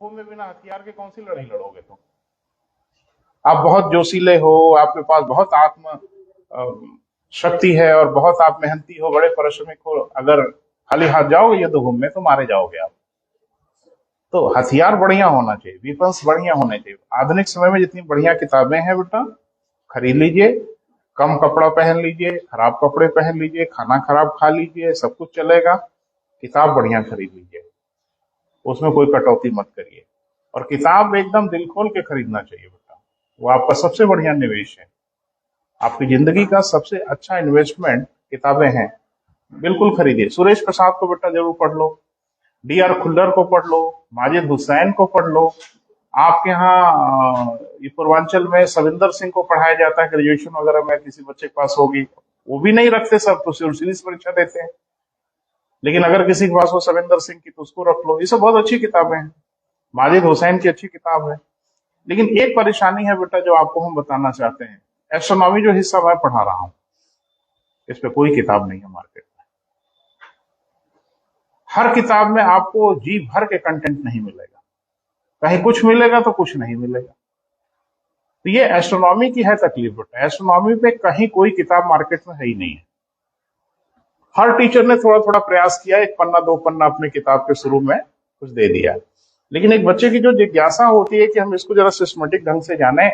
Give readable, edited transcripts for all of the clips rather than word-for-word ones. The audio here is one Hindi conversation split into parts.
वो में बिना हथियार के कौन सी लड़ाई लड़ोगे तुम? आप बहुत जोशीले हो, आपके पास बहुत आत्म शक्ति है और बहुत आप मेहनती हो, बड़े परिश्रमिक हो, अगर खाली हाथ जाओगे युद्ध भूमि में तो मारे जाओगे आप। तो हथियार बढ़िया होना चाहिए, वेपन्स बढ़िया होने चाहिए। आधुनिक समय में जितनी बढ़िया किताबें हैं बेटा, खरीद लीजिए, कम कपड़ा पहन लीजिए, खराब कपड़े पहन लीजिए, खाना खराब खा लीजिए, सब कुछ चलेगा। किताब बढ़िया खरीद लीजिए, उसमें कोई कटौती मत करिए। और किताब एकदम दिल खोल के खरीदना चाहिए बेटा, वो आपका सबसे बढ़िया निवेश है। आपकी जिंदगी का सबसे अच्छा इन्वेस्टमेंट किताबें हैं। बिल्कुल खरीदिए। सुरेश प्रसाद को बेटा जरूर पढ़ लो, D.R. खुल्लर को पढ़ लो, माजिद हुसैन को पढ़ लो। आपके यहाँ ये पूर्वांचल में सविंदर सिंह को पढ़ाया जाता है, ग्रेजुएशन वगैरह में किसी बच्चे के पास होगी, वो भी नहीं रखते सब, तो सीरीज परीक्षा देते हैं। लेकिन अगर किसी के पास हो सविंदर सिंह की तो उसको रख लो। ये सब बहुत अच्छी किताबें हैं। माजिद हुसैन की अच्छी किताब है। लेकिन एक परेशानी है बेटा जो आपको हम बताना चाहते हैं, एस्ट्रोनॉमी जो हिस्सा मैं पढ़ा रहा हूँ, इस पे कोई किताब नहीं है मार्केट में। हर किताब में आपको जी भर के कंटेंट नहीं मिलेगा, कहीं कुछ मिलेगा तो कुछ नहीं मिलेगा। तो ये एस्ट्रोनॉमी की है तकलीफ बेटा। एस्ट्रोनॉमी पे कहीं कोई किताब मार्केट में है ही नहीं है। हर टीचर ने थोड़ा थोड़ा प्रयास किया, एक पन्ना दो पन्ना अपने किताब के शुरू में कुछ दे दिया, लेकिन एक बच्चे की जो जिज्ञासा होती है कि हम इसको जरा सिस्टमेटिक ढंग से जाने,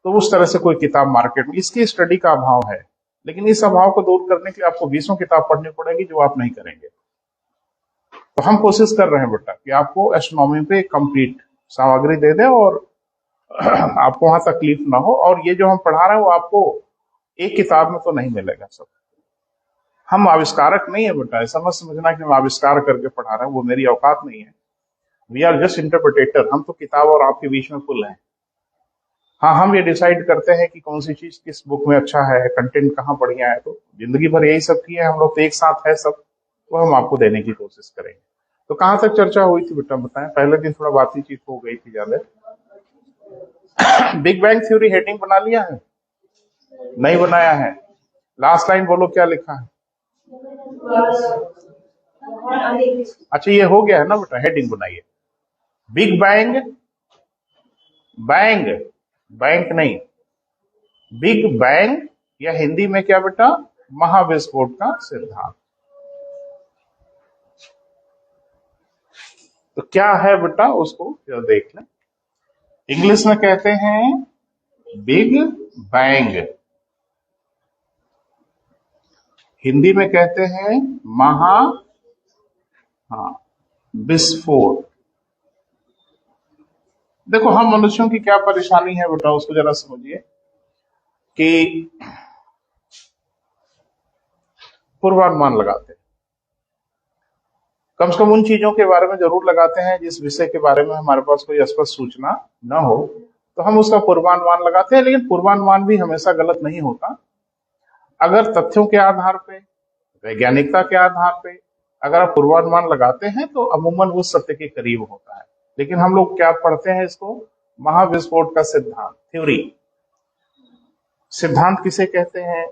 तो उस तरह से कोई किताब मार्केट में, इसकी स्टडी का अभाव है। लेकिन इस अभाव को दूर करने के लिए आपको 20 किताब पढ़नी पड़ेगी, जो आप नहीं करेंगे। तो हम कोशिश कर रहे हैं बेटा कि आपको एस्ट्रोनॉमी पे कंप्लीट सामग्री दे दें और आपको वहां तकलीफ ना हो। और ये जो हम पढ़ा रहे हैं वो आपको एक किताब में तो नहीं मिलेगा सब। हम आविष्कारक नहीं है बेटा, ऐसा मत समझना कि हम आविष्कार करके पढ़ा रहे हैं, वो मेरी औकात नहीं है। We are just interpreter. हम तो किताब और आपके बीच में पुल हैं। हाँ, हम ये डिसाइड करते हैं कि कौन सी चीज किस बुक में अच्छा है, कंटेंट कहाँ बढ़िया है। तो जिंदगी भर यही सब किए हम लोग, तो एक साथ है सब, वो हम आपको देने की कोशिश करेंगे। तो कहाँ तक चर्चा हुई थी बेटा बताएं? पहले दिन थोड़ा बातचीत हो गई थी ज्यादा। बिग बैंग थ्योरी हेडिंग बना लिया है? नहीं बनाया है? लास्ट लाइन बोलो क्या लिखा है। अच्छा, ये हो गया है ना बेटा, हेडिंग बनाइए। बिग बैंग, बैंग, बैंक नहीं, बिग बैंग, या हिंदी में क्या बेटा, महाविस्फोट का सिद्धांत। तो क्या है बेटा, उसको जरा देख लें। इंग्लिश में कहते हैं बिग बैंग, हिंदी में कहते हैं महा, हाँ, विस्फोट। देखो, हम मनुष्यों की क्या परेशानी है बेटा, उसको जरा समझिए कि पूर्वानुमान लगाते हैं। कम से कम उन चीजों के बारे में जरूर लगाते हैं जिस विषय के बारे में हमारे पास कोई स्पष्ट सूचना न हो, तो हम उसका पूर्वानुमान लगाते हैं। लेकिन पूर्वानुमान भी हमेशा गलत नहीं होता। अगर तथ्यों के आधार पे, वैज्ञानिकता के आधार पे अगर आप पूर्वानुमान लगाते हैं तो अमूमन वो सत्य के करीब होता है। लेकिन हम लोग क्या पढ़ते हैं इसको, महाविस्फोट का सिद्धांत, थ्योरी। सिद्धांत किसे कहते हैं?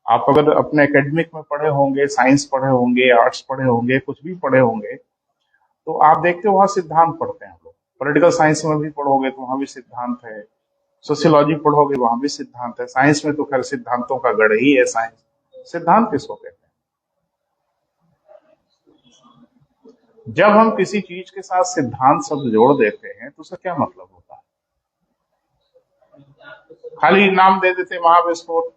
आप अगर अपने एकेडमिक में पढ़े होंगे, साइंस पढ़े होंगे, आर्ट्स पढ़े होंगे, कुछ भी पढ़े होंगे, तो आप देखते हो वहां सिद्धांत पढ़ते हैं हम लोग। पॉलिटिकल साइंस में भी पढ़ोगे तो वहां भी सिद्धांत है, सोशियोलॉजी पढ़ोगे वहां भी सिद्धांत है। साइंस में तो खैर सिद्धांतों का गढ़ ही है साइंस। सिद्धांत किसको कहते हैं? जब हम किसी चीज के साथ सिद्धांत शब्द जोड़ देते हैं तो उसका क्या मतलब होता है? खाली नाम दे देते महाविस्फोट,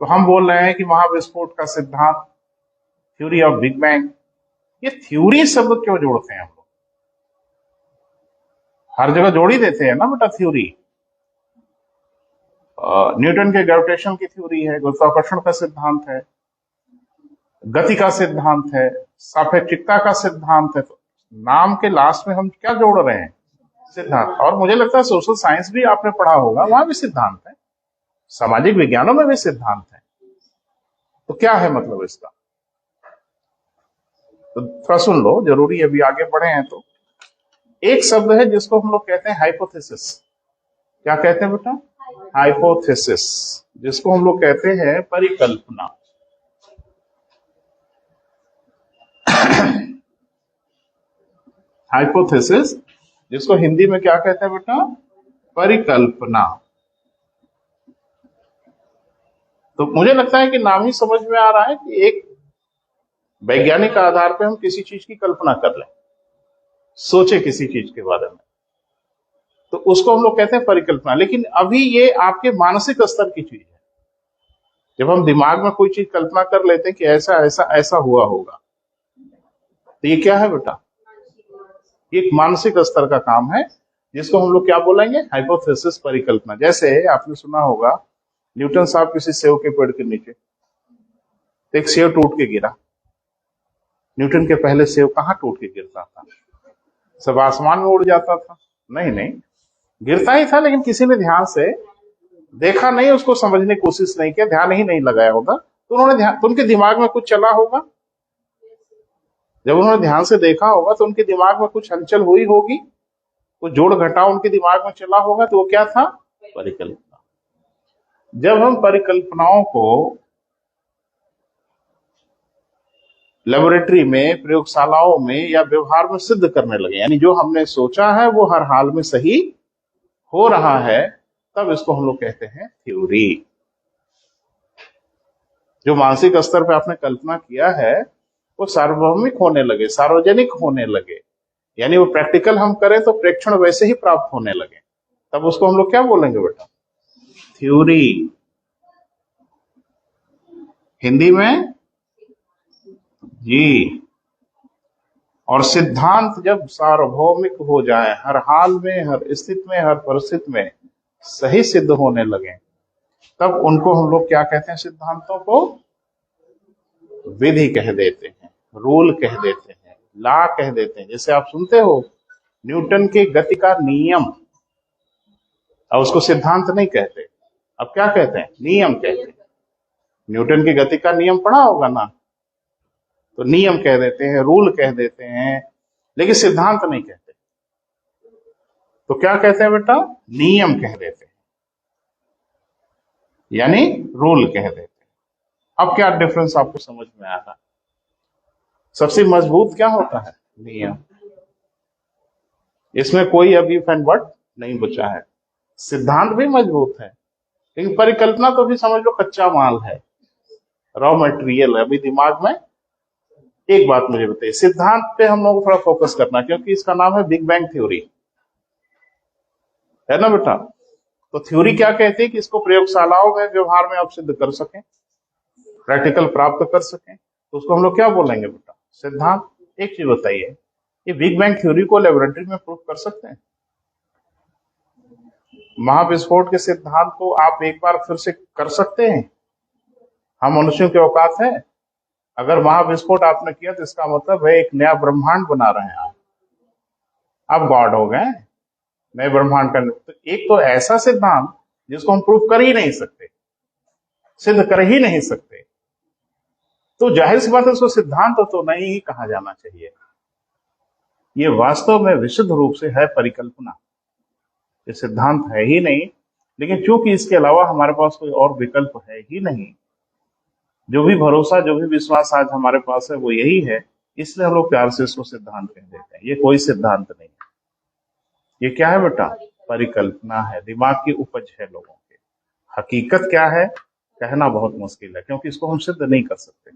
तो हम बोल रहे हैं कि महाविस्फोट का सिद्धांत, थ्योरी ऑफ बिग बैंग। ये थ्योरी शब्द क्यों जोड़ते हैं हम लोग? हर जगह जोड़ ही देते हैं ना बेटा थ्योरी। न्यूटन के ग्रेविटेशन की थ्योरी है, गुरुत्वाकर्षण का सिद्धांत है, गति का सिद्धांत है, सापेक्षिकता का सिद्धांत है। तो नाम के लास्ट में हम क्या जोड़ रहे हैं? सिद्धांत। और मुझे लगता है सोशल साइंस भी आपने पढ़ा होगा, वहां भी सिद्धांत है, सामाजिक विज्ञानों में भी सिद्धांत है। तो क्या है मतलब इसका? तो थोड़ा सुन लो, जरूरी अभी आगे बढ़े हैं तो। एक शब्द है जिसको हम लोग कहते हैं हाइपोथेसिस। क्या कहते हैं बेटा? हाइपोथेसिस, जिसको हम लोग कहते हैं परिकल्पना। हाइपोथेसिस, जिसको हिंदी में क्या कहते हैं बेटा? परिकल्पना। तो मुझे लगता है कि नाम ही समझ में आ रहा है कि एक वैज्ञानिक आधार पे हम किसी चीज की कल्पना कर लें, सोचे किसी चीज के बारे में, तो उसको हम लोग कहते हैं परिकल्पना। लेकिन अभी ये आपके मानसिक स्तर की चीज है। जब हम दिमाग में कोई चीज कल्पना कर लेते हैं कि ऐसा ऐसा ऐसा हुआ होगा, तो ये क्या है बेटा? ये एक मानसिक स्तर का काम है, जिसको हम लोग क्या बोलेंगे? हाइपोथेसिस, परिकल्पना। जैसे आपने सुना होगा न्यूटन साहब किसी सेव के पेड़ के नीचे, तो एक सेव टूट के गिरा। न्यूटन के पहले सेव कहाँ टूट के गिरता था? सब आसमान में उड़ जाता था? नहीं नहीं, गिरता ही था, लेकिन किसी ने ध्यान से देखा नहीं, उसको समझने की कोशिश नहीं किया, ध्यान ही नहीं लगाया होगा, तो उन्होंने ध्यान, तो उनके दिमाग में कुछ चला होगा। जब उन्होंने ध्यान से देखा होगा तो उनके दिमाग में कुछ हलचल हुई होगी, कुछ जोड़ घटाव उनके दिमाग में चला होगा, तो वो क्या था? परिकल्पना। जब हम परिकल्पनाओं को लेबोरेटरी में, प्रयोगशालाओं में या व्यवहार में सिद्ध करने लगे, यानी जो हमने सोचा है वो हर हाल में सही हो रहा है, तब इसको हम लोग कहते हैं थ्योरी। जो मानसिक स्तर पे आपने कल्पना किया है वो सार्वभौमिक होने लगे, सार्वजनिक होने लगे, यानी वो प्रैक्टिकल हम करें तो प्रेक्षण वैसे ही प्राप्त होने लगे, तब उसको हम लोग क्या बोलेंगे बेटा? थ्योरी। हिंदी में जी। और सिद्धांत जब सार्वभौमिक हो जाए, हर हाल में, हर स्थिति में, हर परिस्थिति में सही सिद्ध होने लगे, तब उनको हम लोग क्या कहते हैं? सिद्धांतों को विधि कह देते हैं, रूल कह देते हैं, लॉ कह देते हैं। जैसे आप सुनते हो न्यूटन के गति का नियम, अब उसको सिद्धांत नहीं कहते, अब क्या कहते हैं? नियम कहते हैं। न्यूटन की गति का नियम पढ़ा होगा ना, तो नियम कह देते हैं, रूल कह देते हैं, लेकिन सिद्धांत नहीं कहते। तो क्या कहते हैं बेटा? नियम कह देते हैं, यानी रूल कह देते हैं। अब क्या डिफरेंस आपको समझ में आ रहा है? सबसे मजबूत क्या होता है? नियम। इसमें कोई अभी इफ एंड बट नहीं बचा है। सिद्धांत भी मजबूत है, लेकिन परिकल्पना तो भी समझ लो कच्चा माल है, रॉ मटेरियल है अभी दिमाग में। एक बात मुझे बताइए, सिद्धांत पे हम लोग को थोड़ा फोकस करना, क्योंकि इसका नाम है बिग बैंग थ्योरी, है ना बेटा? तो थ्योरी क्या कहती है कि इसको प्रयोगशालाओं में, व्यवहार में आप सिद्ध कर सकें, प्रैक्टिकल प्राप्त कर सकें, तो उसको हम लोग क्या बोलेंगे बेटा? सिद्धांत। एक चीज बताइए, ये बिग बैंग थ्योरी को लेबोरेटरी में प्रूव कर सकते हैं? महाविस्फोट के सिद्धांत को आप एक बार फिर से कर सकते हैं? हम मनुष्यों की औकात है? अगर महाविस्फोट आपने किया तो इसका मतलब है एक नया ब्रह्मांड बना रहे हैं आप गॉड हो गए नए ब्रह्मांड का। तो एक तो ऐसा सिद्धांत जिसको हम प्रूफ कर ही नहीं सकते, सिद्ध कर ही नहीं सकते, तो जाहिर सी बात है उसको सिद्धांत तो नहीं ही कहा जाना चाहिए। ये वास्तव में विशुद्ध रूप से है परिकल्पना, ये सिद्धांत है ही नहीं। लेकिन चूंकि इसके अलावा हमारे पास कोई और विकल्प है ही नहीं, जो भी भरोसा, जो भी विश्वास आज हमारे पास है वो यही है, इसलिए हम लोग प्यार से इसको सिद्धांत कह देते हैं। ये कोई सिद्धांत नहीं है, ये क्या है बेटा? परिकल्पना है, दिमाग की उपज है लोगों के। हकीकत क्या है कहना बहुत मुश्किल है, क्योंकि इसको हम सिद्ध नहीं कर सकते,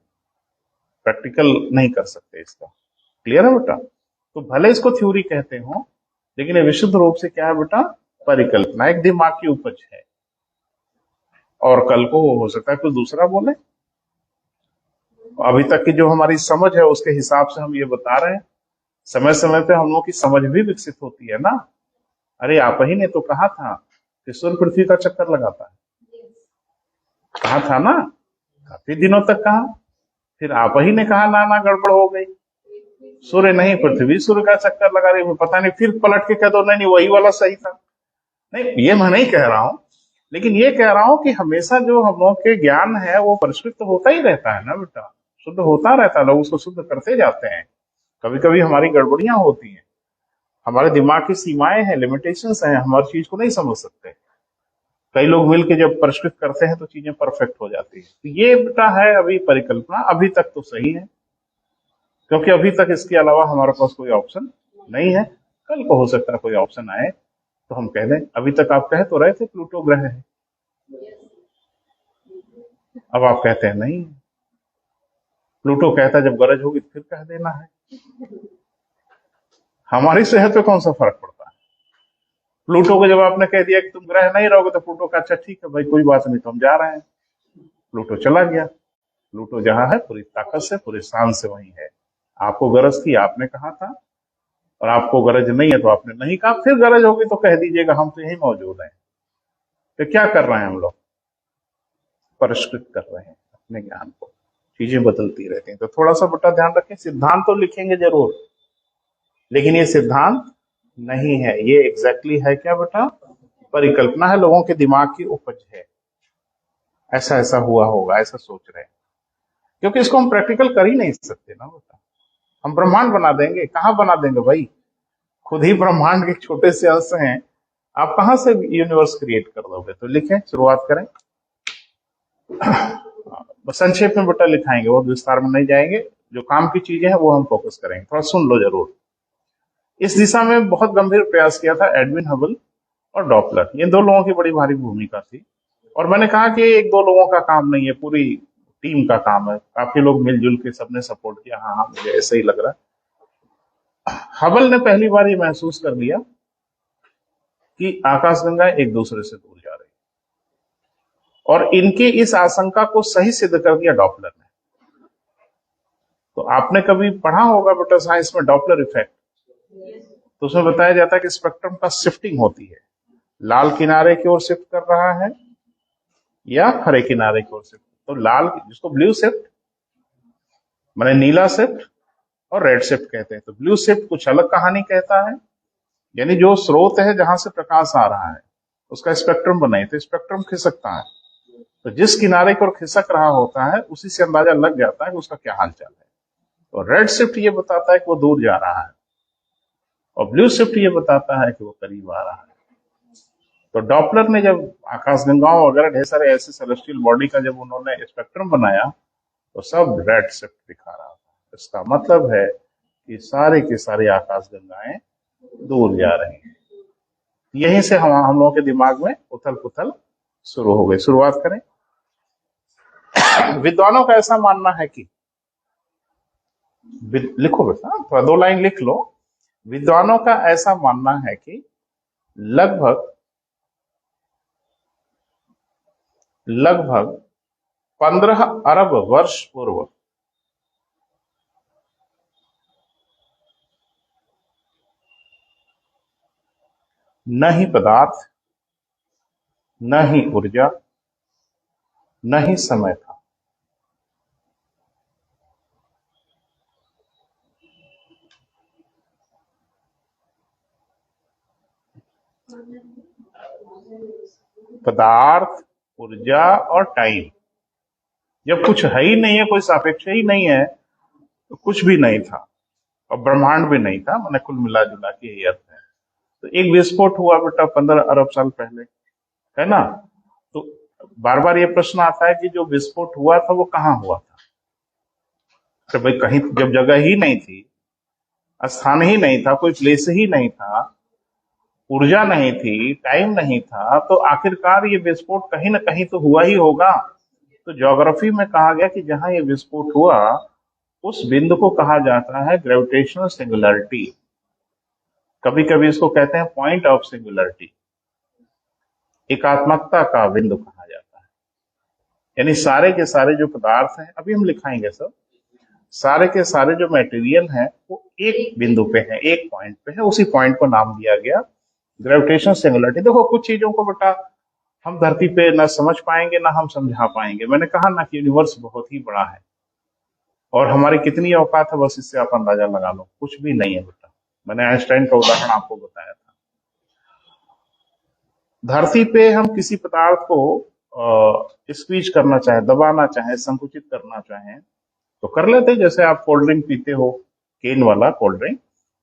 प्रैक्टिकल नहीं कर सकते इसका। क्लियर है बेटा? तो भले इसको थ्योरी कहते हो, लेकिन ये विशुद्ध रूप से क्या है बेटा? परिकल्पना, एक दिमाग की उपज है। और कल को हो सकता है कुछ दूसरा बोले। अभी तक की जो हमारी समझ है उसके हिसाब से हम ये बता रहे हैं। समय समय पे हम लोग की समझ भी विकसित होती है ना। अरे आप ही ने तो कहा था कि सूर्य पृथ्वी का चक्कर लगाता है, कहा था ना, काफी दिनों तक कहा, फिर आप ही ने कहा ना ना गड़बड़ हो गई, सूर्य नहीं पृथ्वी सूर्य का चक्कर लगा रही, पता नहीं, फिर पलट के कह दो नहीं वही वाला सही था। नहीं, ये मैं नहीं कह रहा हूं, लेकिन ये कह रहा हूं कि हमेशा जो हम लोग के ज्ञान है वो परिष्कृत तो होता ही रहता है ना बेटा, शुद्ध होता रहता है, लोग उसको शुद्ध करते जाते हैं। कभी कभी हमारी गड़बड़ियां होती हैं, हमारे दिमाग की सीमाएं हैं, लिमिटेशंस हैं, हम हर चीज को नहीं समझ सकते। कई लोग मिलकर जब परिष्कृत करते हैं तो चीजें परफेक्ट हो जाती है। तो ये बेटा है अभी परिकल्पना, अभी तक तो सही है, क्योंकि अभी तक इसके अलावा हमारे पास कोई ऑप्शन नहीं है, कल को हो सकता है कोई ऑप्शन आए तो हम कह दें। अभी तक आप कह तो रहे थे प्लूटो ग्रह है, अब आप कहते हैं नहीं। प्लूटो कहता जब गरज होगी तो फिर कह देना है। हमारी सेहत पे कौन सा फर्क पड़ता है? प्लूटो को जब आपने कह दिया कि तुम ग्रह नहीं रहोगे तो प्लूटो का अच्छा ठीक है भाई, कोई बात नहीं, तो हम जा रहे हैं। प्लूटो चला गया। प्लूटो जहां है पूरी ताकत से पूरी शान से वहीं है। आपको गरज थी, आपने कहा था, और आपको गरज नहीं है तो आपने नहीं कहा। फिर गरज होगी तो कह दीजिएगा हम तो यही मौजूद हैं। तो क्या कर रहे हैं हम लोग? परिष्कृत कर रहे हैं अपने ज्ञान को। चीजें बदलती रहती हैं, तो थोड़ा सा बेटा ध्यान रखें। सिद्धांत तो लिखेंगे जरूर, लेकिन ये सिद्धांत नहीं है, ये एग्जैक्टली है क्या बेटा? परिकल्पना है, लोगों के दिमाग की उपज है। ऐसा ऐसा हुआ होगा, ऐसा सोच रहे हैं, क्योंकि इसको हम प्रैक्टिकल कर ही नहीं सकते ना बेटा। हम ब्रह्मांड बना देंगे? कहाँ बना देंगे भाई, खुद ही ब्रह्मांड के छोटे से अंश हैं, आप कहां से यूनिवर्स क्रिएट कर दोगे? तो लिखें, शुरुआत करें। बस संक्षेप में बेटा लिखाएंगे, बहुत विस्तार में नहीं जाएंगे। जो काम की चीजें हैं वो हम फोकस करेंगे, थोड़ा सुन लो जरूर। इस दिशा में बहुत गंभीर प्रयास किया था एडविन हबल और डॉपलर। ये दो लोगों की बड़ी भारी भूमिका थी, और मैंने कहा कि एक दो लोगों का काम नहीं है, पूरी टीम का काम है। काफी लोग मिलजुल के सबने सपोर्ट किया। हाँ हाँ, मुझे ऐसा ही लग रहा है। हबल ने पहली बार ये महसूस कर लिया कि आकाशगंगाएं एक दूसरे से दूर जा रही, और इनके इस आशंका को सही सिद्ध कर दिया डॉपलर ने। तो आपने कभी पढ़ा होगा बेटा साइंस में डॉपलर इफेक्ट, तो उसमें बताया जाता है कि स्पेक्ट्रम का शिफ्टिंग होती है, लाल किनारे की ओर शिफ्ट कर रहा है या हरे किनारे की ओर शिफ्ट। तो लाल, जिसको ब्लू शिफ्ट माने नीला शिफ्ट और रेड शिफ्ट कहते हैं। तो ब्लू शिफ्ट कुछ अलग कहानी कहता है, यानी जो स्रोत है जहां से प्रकाश आ रहा है उसका स्पेक्ट्रम बनाए, तो स्पेक्ट्रम खिसकता है। तो जिस किनारे की ओर खिसक रहा होता है उसी से अंदाजा लग जाता है कि उसका क्या हाल चाल है। तो रेड शिफ्ट ये बताता है कि वो दूर जा रहा है, और ब्लू शिफ्ट ये बताता है कि वो करीब आ रहा है। तो डॉपलर ने जब आकाशगंगाओं वगैरह ढेर सारे ऐसे सेलेस्टियल बॉडी का जब उन्होंने स्पेक्ट्रम बनाया तो सब रेड शिफ्ट दिखा रहा था। इसका मतलब है कि सारे के सारे आकाशगंगाएं दूर जा रही हैं। यहीं से हम लोगों के दिमाग में उथल पुथल शुरू हो गई। शुरुआत करें। विद्वानों का ऐसा मानना है कि, लिखो बेटा, थोड़ा दो लाइन लिख लो। विद्वानों का ऐसा मानना है कि लगभग 15 अरब वर्ष पूर्व न ही पदार्थ, न ही ऊर्जा, न ही समय था। पदार्थ, ऊर्जा और टाइम, जब कुछ है ही नहीं है, कोई सापेक्ष ही नहीं है, तो कुछ भी नहीं था, और ब्रह्मांड भी नहीं था। मैंने कुल मिला जुला के यही अर्थ है। तो एक विस्फोट हुआ बेटा 15 अरब साल पहले, है ना? तो बार बार ये प्रश्न आता है कि जो विस्फोट हुआ था वो कहाँ हुआ था? तो भाई कहीं, जब जगह ही नहीं थी, स्थान ही नहीं था, कोई प्लेस ही नहीं था, ऊर्जा नहीं थी, टाइम नहीं था, तो आखिरकार ये विस्फोट कहीं ना कहीं तो हुआ ही होगा। तो ज्योग्राफी में कहा गया कि जहां ये विस्फोट हुआ उस बिंदु को कहा जाता है ग्रेविटेशनल सिंगुलरिटी। कभी कभी इसको कहते हैं पॉइंट ऑफ सिंगुलरिटी, एकात्मकता का बिंदु कहा जाता है। यानी सारे के सारे जो पदार्थ हैं, अभी हम लिखाएंगे सब, सारे के सारे जो मटेरियल हैं वो एक बिंदु पे है, एक पॉइंट पे है। उसी पॉइंट को नाम दिया गया ग्रेविटेशनल सिंगुलरिटी। देखो कुछ चीजों को बेटा हम धरती पे न समझ पाएंगे ना हम समझा पाएंगे। मैंने कहा ना कि यूनिवर्स बहुत ही बड़ा है, और हमारी कितनी औकात है बस इससे आप अंदाजा लगा लो, कुछ भी नहीं है बेटा। मैंने आइंस्टाइन का उदाहरण आपको बताया था। धरती पे हम किसी पदार्थ को स्क्वीज करना चाहे, दबाना चाहे, संकुचित करना चाहे तो कर लेते हैं। जैसे आप कोल्ड ड्रिंक पीते हो, केन वाला कोल्ड ड्रिंक,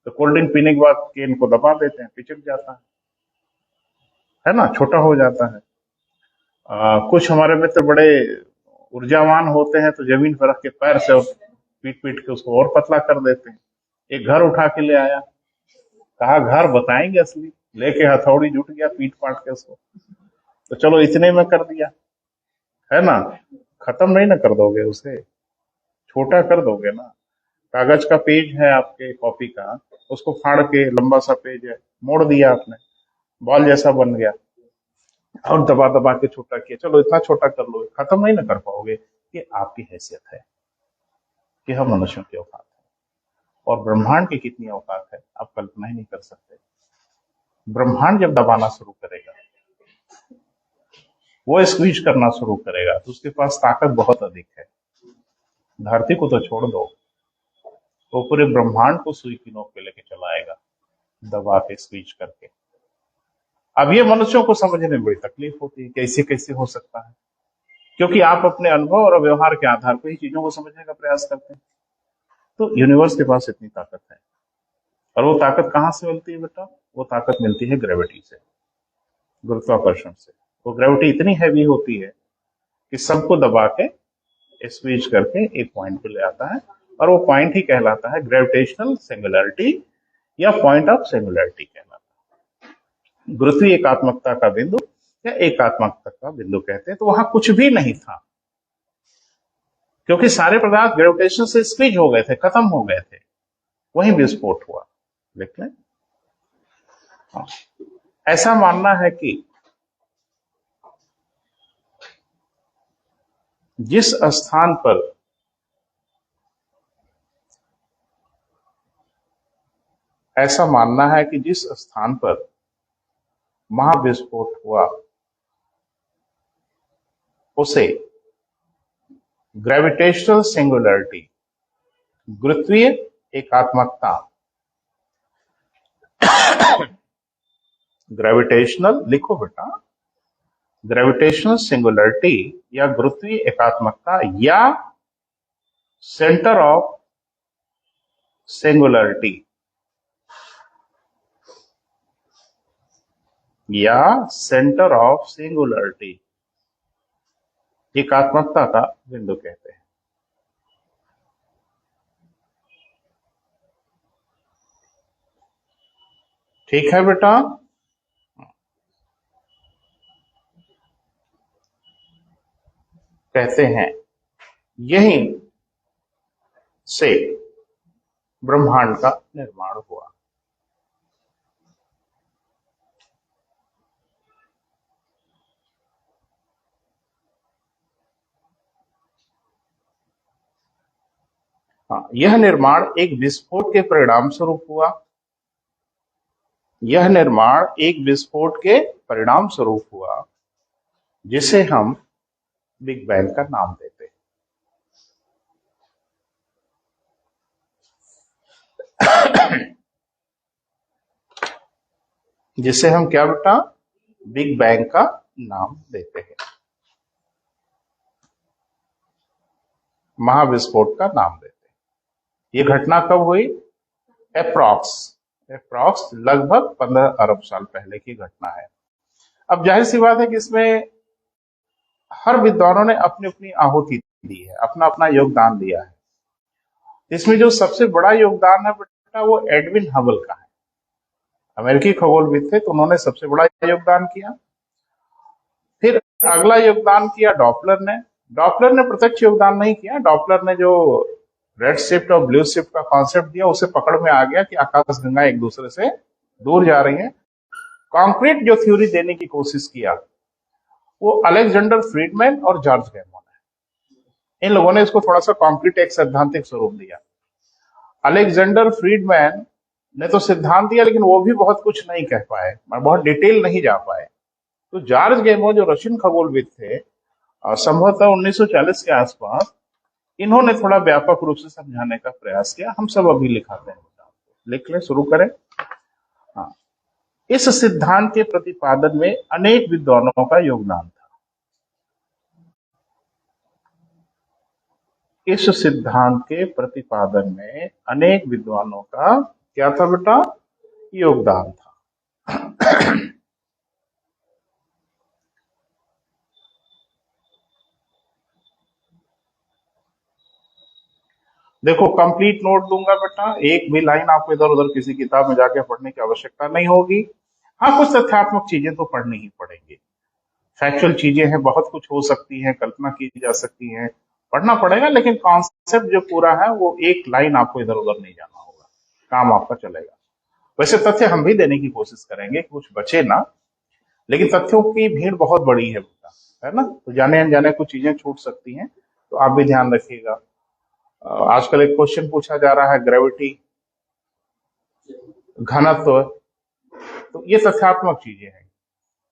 तो कोल्ड ड्रिंक पीने के बाद केन को दबा देते हैं, पिचक जाता है ना, छोटा हो जाता है। कुछ हमारे मित्र बड़े ऊर्जावान होते हैं तो जमीन पर रख के पैर से और पीट पीट के उसको और पतला कर देते हैं। एक घर उठा के ले आया, कहा घर बताएंगे असली, लेके हथौड़ी जुट गया पीट पाट के उसको। तो चलो इतने में कर दिया, है ना। खत्म नहीं ना कर दोगे उसे, छोटा कर दोगे ना। कागज का पेज है आपके कॉपी का, उसको फाड़ के, लंबा सा पेज है, मोड़ दिया आपने, बॉल जैसा बन गया, और दबा दबा के छोटा किया, चलो इतना छोटा कर लो, खत्म नहीं ना कर पाओगे। ये आपकी हैसियत है कि हम मनुष्यों की औकात है, और ब्रह्मांड की कितनी औकात है आप कल्पना ही नहीं कर सकते। ब्रह्मांड जब दबाना शुरू करेगा, वो स्क्वीज करना शुरू करेगा, तो उसके पास ताकत बहुत अधिक है। धरती को तो छोड़ दो, वो पूरे ब्रह्मांड को सुई की नोक पे लेके चला आएगा, दबा के स्क्वीज करके। अब ये मनुष्यों को समझने में बड़ी तकलीफ होती है, कैसे कैसे हो सकता है, क्योंकि आप अपने अनुभव और व्यवहार के आधार पर ही चीजों को समझने का प्रयास करते हैं। तो यूनिवर्स के पास इतनी ताकत है, और वो ताकत कहाँ से मिलती है बेटा? वो ताकत मिलती है ग्रेविटी से, गुरुत्वाकर्षण से। वो ग्रेविटी इतनी हैवी होती है कि सबको दबा के स्विच करके एक पॉइंट पे ले आता है, और वो पॉइंट ही कहलाता है ग्रेविटेशनल सिंगुलैरिटी, या पॉइंट ऑफ सिंगुलैरिटी कहलाता है। गुरुत्वीय एकात्मकता का बिंदु या एकात्मकता का बिंदु कहते हैं। तो वहां कुछ भी नहीं था, क्योंकि सारे पदार्थ ग्रेविटेशन से स्क्वीज हो गए थे, खत्म हो गए थे, वहीं विस्फोट हुआ। देख लें। हाँ। ऐसा मानना है कि जिस स्थान पर ऐसा मानना है कि जिस स्थान पर महाविस्फोट हुआ, उसे ग्रेविटेशनल सिंगुलैरिटी, गुरुत्वीय एकात्मकता, ग्रेविटेशनल लिखो बेटा, ग्रेविटेशनल सिंगुलैरिटी या गुरुत्वीय एकात्मकता, या सेंटर ऑफ सिंगुलैरिटी, या सेंटर ऑफ सिंगुलैरिटी, एकात्मकता का बिंदु कहते हैं। ठीक है बेटा। कहते हैं यहीं से ब्रह्मांड का निर्माण हुआ। हाँ, यह निर्माण एक विस्फोट के परिणाम स्वरूप हुआ। यह निर्माण एक विस्फोट के परिणाम स्वरूप हुआ, जिसे हम बिग बैंग का नाम देते हैं। जिसे हम क्या बेटा? बिग बैंग का नाम देते हैं, महाविस्फोट का नाम देते हैं। ये घटना कब हुई? अप्रॉक्स अप्रॉक्स लगभग 15 अरब साल पहले की घटना है। अब जाहिर सी बात है कि इसमें हर विद्वानों ने अपनी अपनी आहुति दी है, अपना अपना योगदान दिया है। इसमें जो सबसे बड़ा योगदान है बेटा, वो एडविन हबल का है। अमेरिकी खगोलविद थे, तो उन्होंने सबसे बड़ा योगदान किया। फिर अगला योगदान किया डॉपलर ने। डॉपलर ने प्रत्यक्ष योगदान नहीं किया, डॉपलर ने जो रेड शिफ्ट और ब्लू शिफ्ट का कॉन्सेप्ट दिया, उसे पकड़ में आ गया कि आकाश गंगा एक दूसरे से दूर जा रही हैं। कॉन्क्रीट जो थ्योरी देने की कोशिश किया, वो अलेक्जेंडर फ्रीडमैन और जॉर्ज गैमोन है। इन लोगों ने इसको थोड़ा सा कॉन्क्रीट एक सैद्धांतिक स्वरूप दिया। अलेक्जेंडर फ्रीडमैन ने तो सिद्धांत दिया, लेकिन वो भी बहुत कुछ नहीं कह पाए, बहुत डिटेल नहीं जा पाए। तो जॉर्ज गैमोन जो रशियन खगोलविद थे, संभवतः 1940 के आसपास, इन्होंने थोड़ा व्यापक रूप से समझाने का प्रयास किया। हम सब अभी लिखाते हैं, लिख ले, शुरू करें। हाँ, इस सिद्धांत के प्रतिपादन में अनेक विद्वानों का योगदान था। इस सिद्धांत के प्रतिपादन में अनेक विद्वानों का क्या था बेटा? योगदान था। देखो, कंप्लीट नोट दूंगा बेटा, एक भी लाइन आपको इधर उधर किसी किताब में जाके पढ़ने की आवश्यकता नहीं होगी। हाँ, कुछ तथ्यात्मक चीजें तो पढ़नी ही पड़ेंगी। फैक्चुअल चीजें हैं, बहुत कुछ हो सकती हैं, कल्पना की जा सकती है, पढ़ना पड़ेगा, लेकिन कॉन्सेप्ट जो पूरा है वो एक लाइन आपको इधर उधर नहीं जाना होगा, काम आपका चलेगा। वैसे तथ्य हम भी देने की कोशिश करेंगे, कुछ बचे ना, लेकिन तथ्यों की भीड़ बहुत बड़ी है बेटा, है ना, तो जाने अनजाने कुछ चीजें छूट सकती हैं, तो आप भी ध्यान रखिएगा। आजकल एक क्वेश्चन पूछा जा रहा है, ग्रेविटी, घनत्व, तो ये तथ्यात्मक चीजें हैं।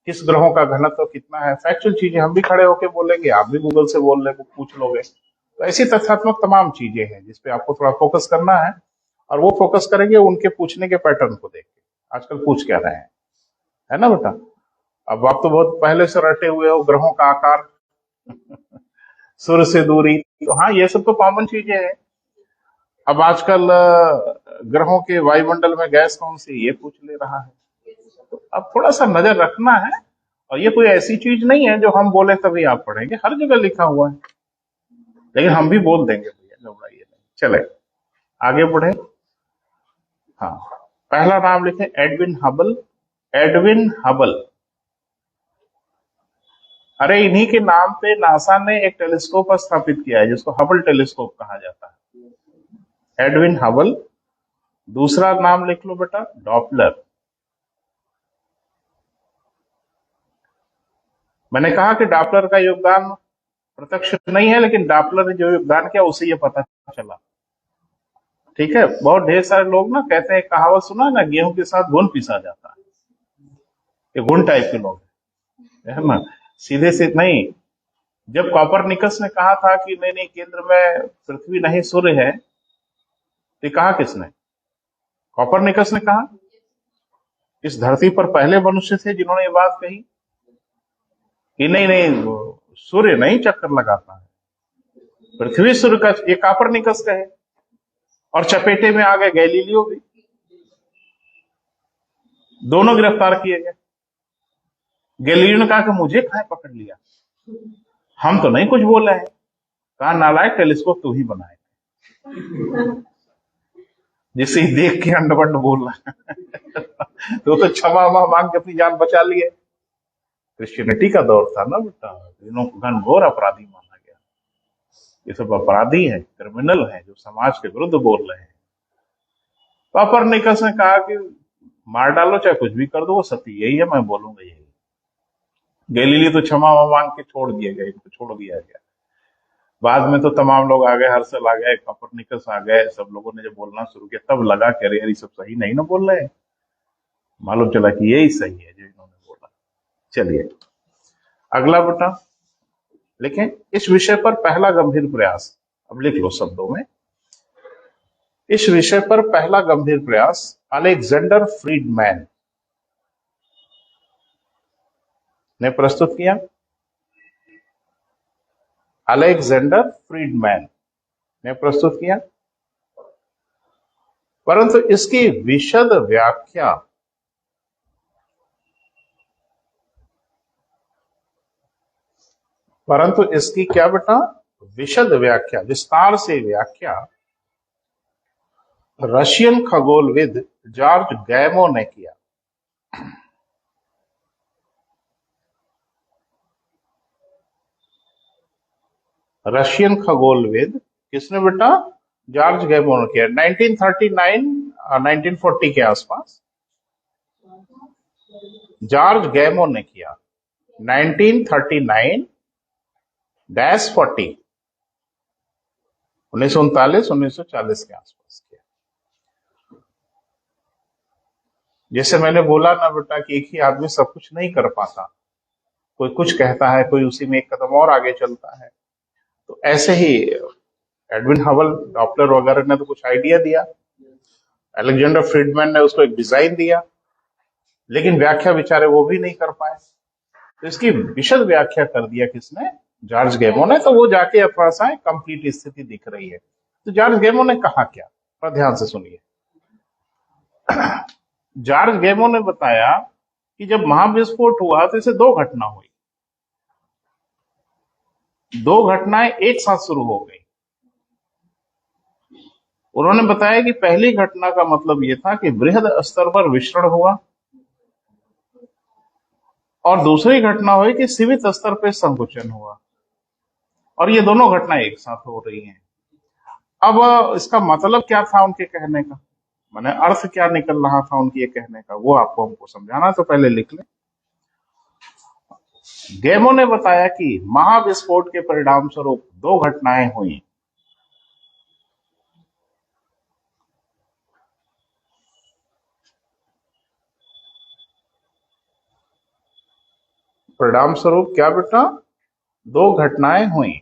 किस ग्रहों का घनत्व कितना है, फैक्चुअल चीजें हम भी खड़े होके बोलेंगे, आप भी गूगल से बोल ले पूछ लोगे। तो ऐसी तथ्यात्मक तमाम चीजें हैं जिसपे आपको थोड़ा फोकस करना है, और वो फोकस करेंगे उनके पूछने के पैटर्न को देख के, आजकल पूछ क्या रहे हैं, है ना बेटा। अब आप तो बहुत पहले से रटे हुए हो, ग्रहों का आकार, सूर्य से दूरी, तो हाँ ये सब तो कॉमन चीजें हैं। अब आजकल ग्रहों के वायुमंडल में गैस कौन सी, ये पूछ ले रहा है। तो अब थोड़ा सा नजर रखना है, और ये कोई ऐसी चीज नहीं है जो हम बोले तभी आप पढ़ेंगे, हर जगह लिखा हुआ है, लेकिन हम भी बोल देंगे भैया, घबराइए नहीं। चले आगे बढ़े। हाँ, पहला नाम लिखे एडविन हबल। एडविन हबल, अरे इन्हीं के नाम पे नासा ने एक टेलीस्कोप स्थापित किया है जिसको हबल टेलीस्कोप कहा जाता है, एडविन हबल। दूसरा नाम लिख लो बेटा, डॉपलर। मैंने कहा कि डॉपलर का योगदान प्रत्यक्ष नहीं है, लेकिन डॉपलर ने जो योगदान किया उसे ये पता चला। ठीक है, बहुत ढेर सारे लोग ना कहते हैं, कहावत सुना ना, गेहूं के साथ घुन पिसा जाता है, ये घुन टाइप के लोग है ना, सीधे से नहीं। जब कॉपरनिकस ने कहा था कि नहीं नहीं, केंद्र में पृथ्वी नहीं सूर्य है, तो कहा किसने? कॉपरनिकस ने कहा। इस धरती पर पहले मनुष्य थे जिन्होंने ये बात कही कि नहीं नहीं, सूर्य नहीं चक्कर लगाता है, पृथ्वी सूर्य का, ये कॉपरनिकस कहे। और चपेटे में आ गए गैलीलियो भी, दोनों गिरफ्तार किए गए। गैलीलियो ने कहा कि मुझे कहां पकड़ लिया, हम तो नहीं कुछ बोल रहे हैं। कहा नालायक, टेलीस्कोप तू ही बनाए, जिसे देख के अंड बंड बोल रहा है। तो क्षमा मांग के अपनी जान बचा लिए। क्रिश्चियनिटी का दौर था ना बेटा, इनको घनघोर अपराधी माना गया, ये सब अपराधी हैं, क्रिमिनल हैं, जो समाज के विरुद्ध बोल रहे हैं। कॉपरनिकस ने कहा कि मार डालो चाहे कुछ भी कर दो, वो सत्य यही है, मैं बोलूंगा यही। गैलीलियो तो क्षमा मांग के छोड़ दिए गए, इनको छोड़ दिया गया। बाद में तो तमाम लोग आ गए, हर्षल आ गए, कॉपरनिकस आ गए, सब लोगों ने जब बोलना शुरू किया तब लगा कि अरे यार ये सब सही नहीं ना बोल रहे हैं, मालूम चला कि यही सही है जो इन्होंने बोला। चलिए अगला बेटा लिखें, इस विषय पर पहला गंभीर प्रयास, अब लिख लो शब्दों में, इस विषय पर पहला गंभीर प्रयास अलेक्जेंडर फ्रीडमैन ने प्रस्तुत किया। अलेक्जेंडर फ्रीडमैन ने प्रस्तुत किया, परंतु इसकी विशद व्याख्या क्या बेटा, विशद व्याख्या, विस्तार से व्याख्या रशियन खगोलविद जॉर्ज गैमो ने किया। रशियन खगोलविद किसने बेटा? जॉर्ज गैमो ने किया, 1939 1940 के आसपास जॉर्ज गैमो ने किया, 1939-40, 1939-1940 के आसपास किया। जैसे मैंने बोला ना बेटा कि एक ही आदमी सब कुछ नहीं कर पाता, कोई कुछ कहता है, कोई उसी में एक कदम और आगे चलता है। तो ऐसे ही एडविन हबल, डॉपलर वगैरह ने तो कुछ आइडिया दिया, अलेक्जेंडर फ्रीडमैन ने उसको एक डिजाइन दिया, लेकिन व्याख्या बेचारे वो भी नहीं कर पाए। तो इसकी विशद व्याख्या कर दिया किसने? जॉर्ज गैमो ने। तो वो जाके अपना सा कंप्लीट स्थिति दिख रही है। तो जॉर्ज गैमो ने कहा क्या, पर ध्यान से सुनिए। जॉर्ज गैमो ने बताया कि जब महाविस्फोट हुआ तो इसे दो घटना हुई, दो घटनाएं एक साथ शुरू हो गई। उन्होंने बताया कि पहली घटना का मतलब यह था कि बृहद स्तर पर विसरण हुआ, और दूसरी घटना हुई कि सीमित स्तर पर संकुचन हुआ, और ये दोनों घटना एक साथ हो रही हैं। अब इसका मतलब क्या था उनके कहने का, माने अर्थ क्या निकल रहा था उनके ये कहने का, वो आपको हमको समझाना, तो पहले लिख लें। गेमो ने बताया कि महाविस्फोट के परिणाम स्वरूप दो घटनाएं हुई। परिणाम स्वरूप क्या बेटा, दो घटनाएं हुई।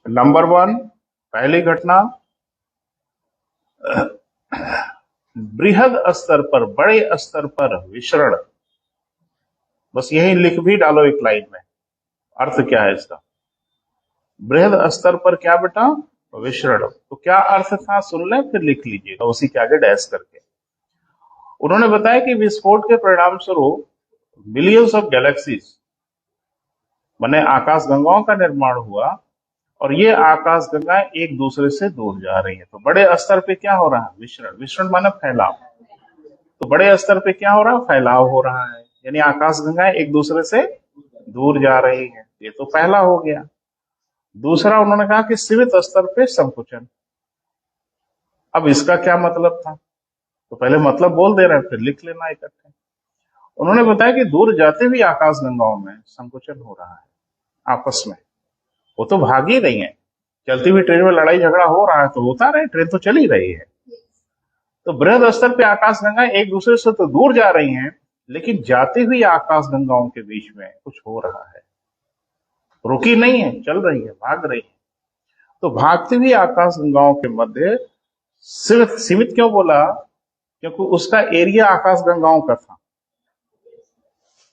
नंबर वन, पहली घटना, बृहद स्तर पर, बड़े स्तर पर विसरण। बस यही लिख भी डालो एक लाइन में, अर्थ क्या है इसका। बृहद स्तर पर क्या बेटा, विसरण। तो क्या अर्थ था सुन ले, फिर लिख लीजिएगा उसी के आगे डैश करके। उन्होंने बताया कि विस्फोट के परिणाम स्वरूप मिलियंस ऑफ गैलेक्सीज, माने आकाश गंगाओं का निर्माण हुआ, और ये आकाश गंगाएं एक दूसरे से दूर जा रही है। तो बड़े स्तर पे क्या हो रहा है, विसरण। विसरण माने फैलाव। तो बड़े स्तर पे क्या हो रहा है, फैलाव हो रहा है, यानी आकाश गंगाएं एक दूसरे से दूर जा रही है। ये तो पहला हो गया। दूसरा उन्होंने कहा कि सीमित स्तर पे संकुचन। अब इसका क्या मतलब था, तो पहले मतलब बोल दे रहे हैं, फिर लिख लेना इकट्ठे। उन्होंने बताया कि दूर जाते हुए आकाश गंगाओं में संकुचन हो रहा है आपस में। वो तो भाग ही रही है, चलती हुई ट्रेन में लड़ाई झगड़ा हो रहा है तो होता रहे, ट्रेन तो चल ही रही है। तो बृहद स्तर पे आकाश गंगाएं एक दूसरे से तो दूर जा रही हैं, लेकिन जाती हुई आकाश गंगाओं के बीच में कुछ हो रहा है, रुकी नहीं है, चल रही है, भाग रही है। तो भागती हुई आकाश गंगाओं के मध्य सीमित, सीमित क्यों बोला, क्योंकि उसका एरिया आकाश गंगाओं का था,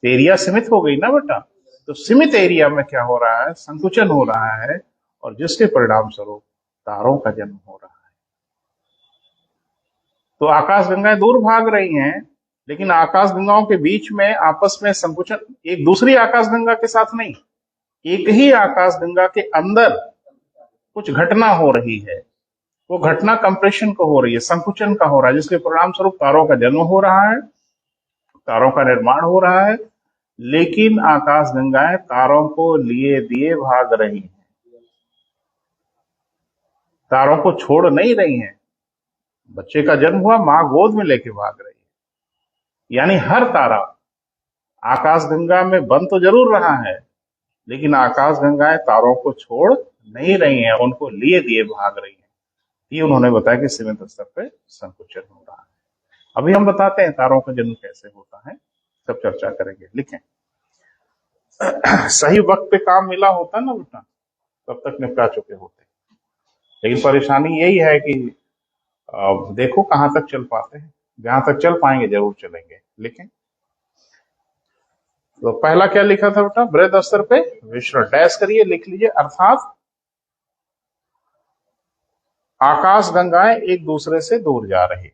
एरिया सीमित हो गई ना बेटा। तो सीमित एरिया में क्या हो रहा है, संकुचन हो रहा है, और जिसके परिणाम स्वरूप तारों का जन्म हो रहा है। तो आकाश गंगाएं दूर भाग रही हैं, लेकिन आकाश गंगाओं के बीच में आपस में संकुचन, एक दूसरी आकाश गंगा के साथ नहीं, एक ही आकाश गंगा के अंदर कुछ घटना हो रही है। वो घटना कंप्रेशन को हो रही है, संकुचन का हो रहा है, जिसके परिणाम स्वरूप तारों का जन्म हो रहा है, तारों का निर्माण हो रहा है। लेकिन आकाश गंगाएं तारों को लिए दिए भाग रही हैं, तारों को छोड़ नहीं रही हैं। बच्चे का जन्म हुआ, मां गोद में लेके भाग रही है। यानी हर तारा आकाश गंगा में बन तो जरूर रहा है, लेकिन आकाश गंगाएं तारों को छोड़ नहीं रही हैं, उनको लिए दिए भाग रही हैं। ये उन्होंने बताया कि सीमित स्तर पे संकुचन हो रहा है। अभी हम बताते हैं तारों का जन्म कैसे होता है, सब चर्चा करेंगे। लिखें, सही वक्त पे काम मिला होता ना बेटा, तब तक निपटा चुके होते। लेकिन परेशानी यही है कि देखो कहां तक चल पाते हैं, जहां तक चल पाएंगे जरूर चलेंगे। लिखें, तो पहला क्या लिखा था बेटा, बृहद स्तर पे विसरण, डैश करिए, लिख लीजिए, अर्थात आकाश गंगाएं एक दूसरे से दूर जा रही।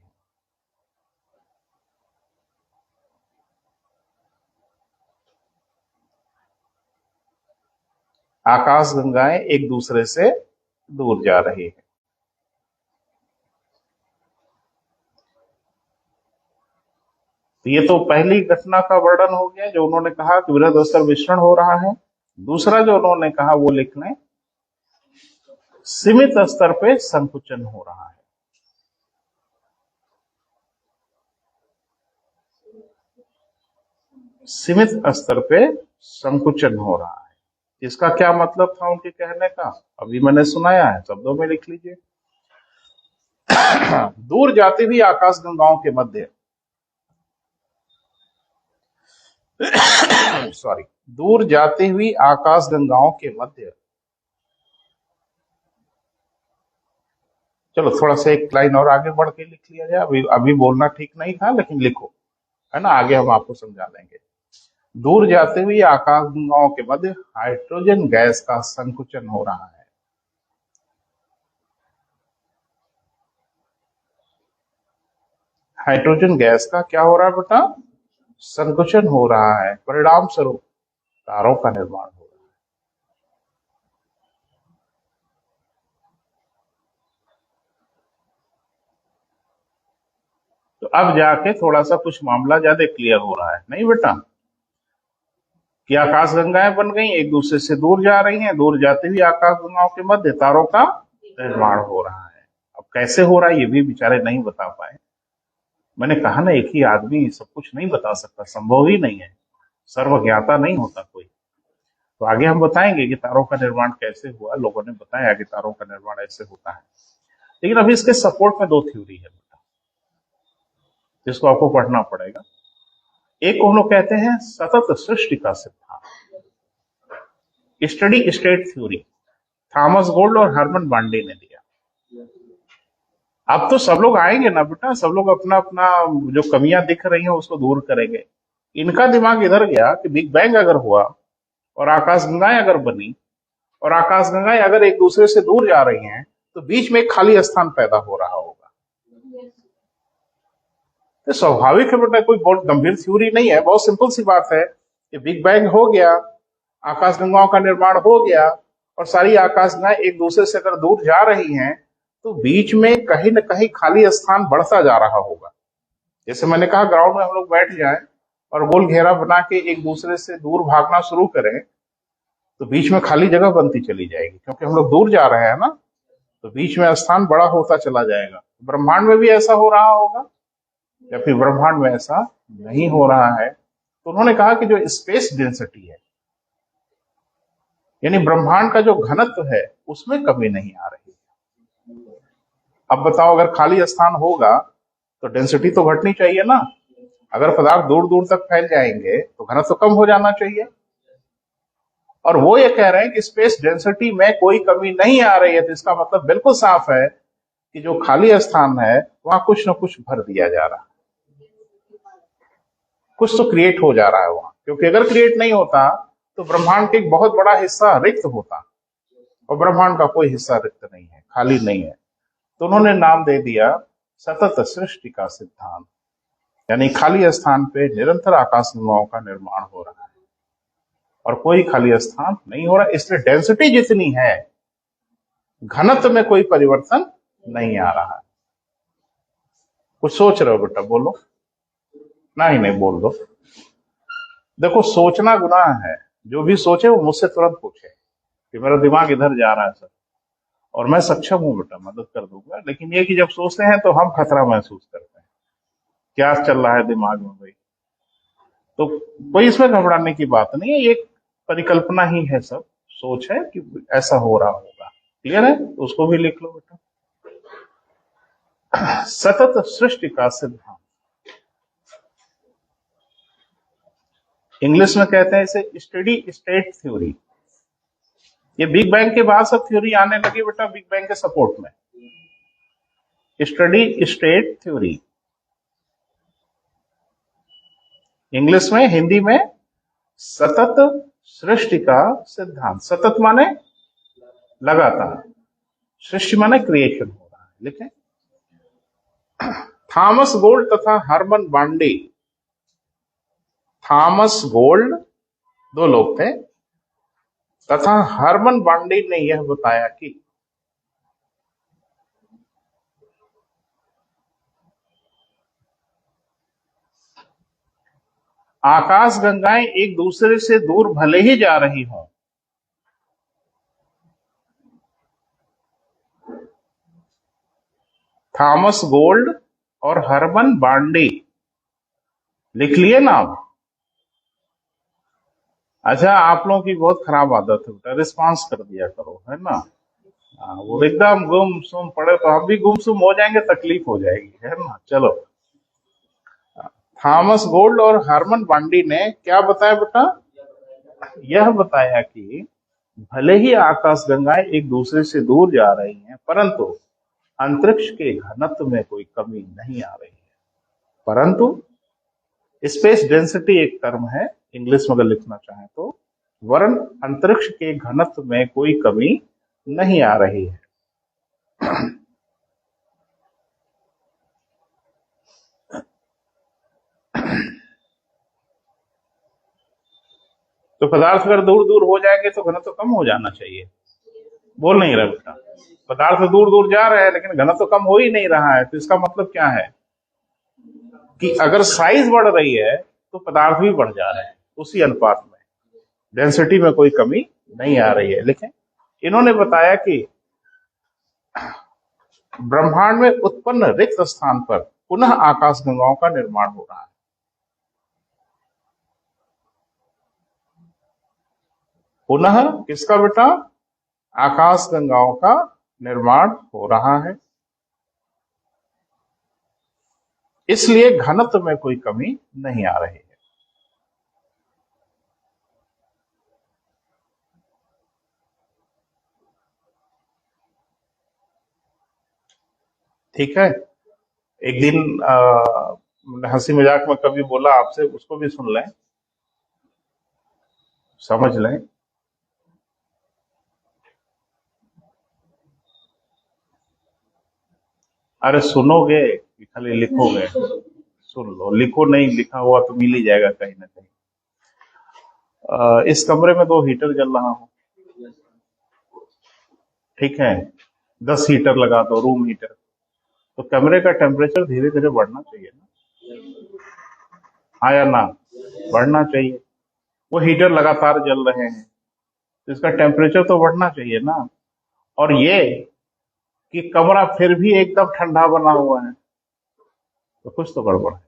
आकाश गंगाएं एक दूसरे से दूर जा रही है। तो ये तो पहली घटना का वर्णन हो गया, जो उन्होंने कहा कि बृहद स्तर विसरण हो रहा है। दूसरा जो उन्होंने कहा वो लिख लें, सीमित स्तर पे संकुचन हो रहा है। सीमित स्तर पे संकुचन हो रहा है, इसका क्या मतलब था उनके कहने का, अभी मैंने सुनाया है, शब्दों में लिख लीजिए। दूर जाती हुई आकाश गंगाओं के मध्य सॉरी, दूर जाती हुई आकाश गंगाओं के मध्य, चलो थोड़ा सा एक लाइन और आगे बढ़ के लिख लिया जाए, अभी अभी बोलना ठीक नहीं था, लेकिन लिखो, है ना, आगे हम आपको समझा देंगे। दूर जाते हुए आकाश गंगाओं के मध्य हाइड्रोजन गैस का संकुचन हो रहा है। हाइड्रोजन गैस का क्या हो रहा है बेटा, संकुचन हो रहा है। परिणाम स्वरूप तारों का निर्माण हो रहा है। तो अब जाके थोड़ा सा कुछ मामला ज्यादा क्लियर हो रहा है, नहीं बेटा? कि आकाश गंगाएं बन गई, एक दूसरे से दूर जा रही हैं, दूर जाते हुए आकाश गंगाओं के मध्य तारों का निर्माण हो रहा है। अब कैसे हो रहा है ये भी बेचारे नहीं बता पाए। मैंने कहा ना, एक ही आदमी सब कुछ नहीं बता सकता, संभव ही नहीं है, सर्वज्ञाता नहीं होता कोई। तो आगे हम बताएंगे कि तारों का निर्माण कैसे हुआ, लोगों ने बताया कि तारों का निर्माण ऐसे होता है। लेकिन अभी इसके सपोर्ट में दो थ्योरी है बेटा, जिसको आपको पढ़ना पड़ेगा। एक को हम लोग कहते हैं सतत सृष्टि का सिद्धांत, steady state theory, Thomas gold और हरमन बांडे ने दिया। अब तो सब लोग आएंगे ना बेटा, सब लोग अपना अपना जो कमियां दिख रही हैं उसको दूर करेंगे। इनका दिमाग इधर गया कि बिग बैंग अगर हुआ और आकाशगंगाएं अगर बनी और आकाशगंगाएं अगर एक दूसरे से दूर जा रही हैं तो बीच में एक खाली स्थान पैदा हो रहा होगा। तो स्वाभाविक है बेटा, कोई बहुत गंभीर थ्योरी नहीं है, बहुत सिंपल सी बात है कि बिग बैंग हो गया, आकाशगंगाओं का निर्माण हो गया और सारी आकाशगंगाएं एक दूसरे से अगर दूर जा रही हैं तो बीच में कहीं न कहीं खाली स्थान बढ़ता जा रहा होगा। जैसे मैंने कहा, ग्राउंड में हम लोग बैठ जाएं और गोल घेरा बना के एक दूसरे से दूर भागना शुरू करें तो बीच में खाली जगह बनती चली जाएगी, क्योंकि हम लोग दूर जा रहे हैं ना, तो बीच में स्थान बड़ा होता चला जाएगा। ब्रह्मांड में भी ऐसा हो रहा होगा या फिर ब्रह्मांड में ऐसा नहीं हो रहा है? तो उन्होंने कहा कि जो स्पेस डेंसिटी है, यानी ब्रह्मांड का जो घनत्व है, उसमें कमी नहीं आ रही। अब बताओ, अगर खाली स्थान होगा तो डेंसिटी तो घटनी चाहिए ना। अगर पदार्थ दूर दूर तक फैल जाएंगे तो घनत्व कम हो जाना चाहिए। और वो ये कह रहे हैं कि स्पेस डेंसिटी में कोई कमी नहीं आ रही है, तो इसका मतलब बिल्कुल साफ है कि जो खाली स्थान है वहां कुछ ना कुछ भर दिया जा रहा है, कुछ तो क्रिएट हो जा रहा है वहां। क्योंकि अगर क्रिएट नहीं होता तो ब्रह्मांड का एक बहुत बड़ा हिस्सा रिक्त होता, और ब्रह्मांड का कोई हिस्सा रिक्त नहीं है, खाली नहीं है। तो उन्होंने नाम दे दिया सतत सृष्टि का सिद्धांत, यानी खाली स्थान पे निरंतर आकाश गंगाओं का निर्माण हो रहा है और कोई खाली स्थान नहीं हो रहा। इसलिए डेंसिटी जितनी है, घनत्व में कोई परिवर्तन नहीं आ रहा है। कुछ सोच रहे हो बेटा? बोलो। नहीं नहीं, बोल दो। देखो, सोचना गुनाह है। जो भी सोचे वो मुझसे तुरंत पूछे कि मेरा दिमाग इधर जा रहा है सर, और मैं सक्षम हूं बेटा, मदद कर दूंगा। लेकिन ये कि जब सोचते हैं तो हम खतरा महसूस करते हैं, क्या चल रहा है दिमाग में भाई। तो कोई इसमें घबराने की बात नहीं है, ये एक परिकल्पना ही है, सब सोच है कि ऐसा हो रहा होगा। क्लियर है? उसको भी लिख लो बेटा। सतत सृष्टि का सिद्धांत, इंग्लिश में कहते हैं इसे स्टडी स्टेट थ्योरी। ये बिग बैंग के बाद सब थ्योरी आने लगी बेटा, बिग बैंग के सपोर्ट में। स्टडी स्टेट थ्योरी, इंग्लिश में, हिंदी में सतत सृष्टि का सिद्धांत। सतत माने लगातार, सृष्टि माने क्रिएशन हो रहा है। लिखें, थॉमस गोल्ड तथा हरमन बांडे। थॉमस गोल्ड दो लोग थे, तथा हरमन बांडे ने यह बताया कि आकाश गंगाएं एक दूसरे से दूर भले ही जा रही हों, थॉमस गोल्ड और हरमन बांडे, लिख लिए नाम? अच्छा, आप लोगों की बहुत खराब आदत है बेटा, रिस्पॉन्स कर दिया करो, है ना। वो एकदम गुम सुम पड़े तो हम भी गुम सुम हो जाएंगे, तकलीफ हो जाएगी, है ना। चलो, थॉमस गोल्ड और हरमन बांडी ने क्या बताया बेटा? यह बताया कि भले ही आकाश गंगाएं एक दूसरे से दूर जा रही हैं, परंतु अंतरिक्ष के घनत्व में कोई कमी नहीं आ रही है। परंतु स्पेस डेंसिटी एक टर्म है, इंग्लिश में अगर लिखना चाहें तो, वरन अंतरिक्ष के घनत्व में कोई कमी नहीं आ रही है। तो पदार्थ अगर दूर दूर हो जाएंगे तो घनत्व कम हो जाना चाहिए। बोल नहीं रहा बेटा, पदार्थ दूर दूर जा रहे हैं लेकिन घनत्व कम हो ही नहीं रहा है, तो इसका मतलब क्या है कि अगर साइज बढ़ रही है तो पदार्थ भी बढ़ जा रहे हैं उसी अनुपात में, डेंसिटी में कोई कमी नहीं आ रही है। लेकिन इन्होंने बताया कि ब्रह्मांड में उत्पन्न रिक्त स्थान पर पुनः आकाश गंगाओं का निर्माण हो रहा है। पुनः किसका बेटा? आकाश गंगाओं का निर्माण हो रहा है, इसलिए घनत्व में कोई कमी नहीं आ रही है। ठीक है। एक दिन हंसी मजाक में कभी बोला आपसे, उसको भी सुन लें, समझ लें। अरे सुनोगे कि खाली लिखोगे? सुन लो, लिखो, नहीं लिखा हुआ तो मिल ही जाएगा कहीं ना कहीं। इस कमरे में 2 हीटर जल रहा हूं, ठीक है, 10 हीटर लगा दो, रूम हीटर, तो कमरे का टेम्परेचर धीरे धीरे बढ़ना चाहिए ना, हाँ या ना? बढ़ना चाहिए। वो हीटर लगातार जल रहे हैं तो इसका टेम्परेचर तो बढ़ना चाहिए ना। और ये कि कमरा फिर भी एकदम ठंडा बना हुआ है तो कुछ तो गड़बड़ है।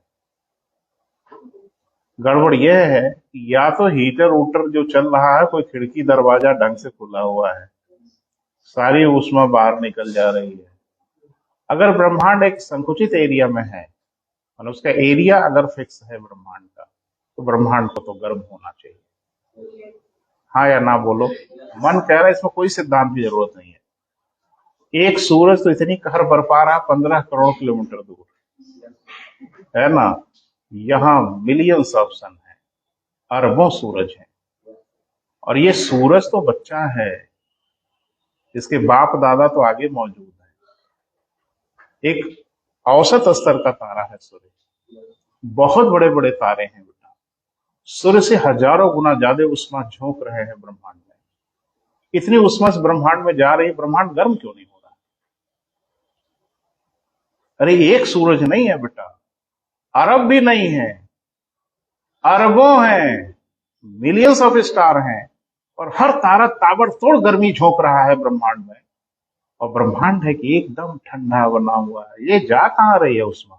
गड़बड़ यह है कि या तो हीटर वूटर जो चल रहा है, कोई खिड़की दरवाजा ढंग से खुला हुआ है, सारी ऊष्मा बाहर निकल जा रही है। अगर ब्रह्मांड एक संकुचित एरिया में है और उसका एरिया अगर फिक्स है ब्रह्मांड का, तो ब्रह्मांड को तो गर्म होना चाहिए, हाँ या ना? बोलो। मन कह रहा है इसमें कोई सिद्धांत की जरूरत नहीं है। एक सूरज तो इतनी कहर बरपा रहा 15 करोड़ किलोमीटर दूर, है ना? यहाँ मिलियंस ऑफ सन है, अरबों सूरज हैं, और ये सूरज तो बच्चा है, इसके बाप दादा तो आगे मौजूद है। एक औसत स्तर का तारा है सूर्य, बहुत बड़े बड़े तारे हैं बेटा, सूर्य से हजारों गुना ज्यादा उष्मा झोंक रहे हैं ब्रह्मांड में। इतनी उष्मा से ब्रह्मांड में जा रही है, ब्रह्मांड गर्म क्यों नहीं हो रहा? अरे एक सूरज नहीं है बेटा, अरब भी नहीं है, अरबों हैं, मिलियंस ऑफ स्टार हैं, और हर तारा ताबड़तोड़ गर्मी झोंक रहा है ब्रह्मांड में, और ब्रह्मांड है कि एकदम ठंडा बना हुआ है। ये जा कहां रही है उष्मा?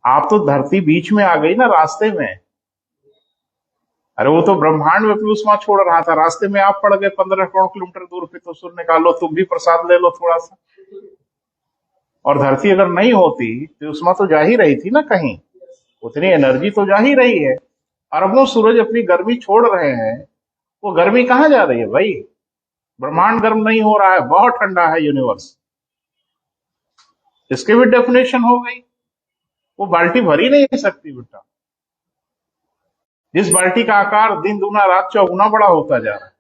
आप तो धरती बीच में आ गई ना, रास्ते में। अरे वो तो ब्रह्मांड में अपनी उष्मा छोड़ रहा था, रास्ते में आप पड़ गए 15 करोड़ किलोमीटर दूर पे, तो सूर्य ने कहा लो तुम भी प्रसाद ले लो थोड़ा सा। और धरती अगर नहीं होती तो उष्मा तो जा ही रही थी ना कहीं, उतनी एनर्जी तो जा ही रही है। अरबों सूरज अपनी गर्मी छोड़ रहे हैं, वो गर्मी कहां जा रही है भाई? ब्रह्मांड गर्म नहीं हो रहा है, बहुत ठंडा है यूनिवर्स। इसकी भी डेफिनेशन हो गई। वो बाल्टी भर ही नहीं सकती बेटा। जिस बाल्टी का आकार दिन दूना रात चौगुना बड़ा होता जा रहा है,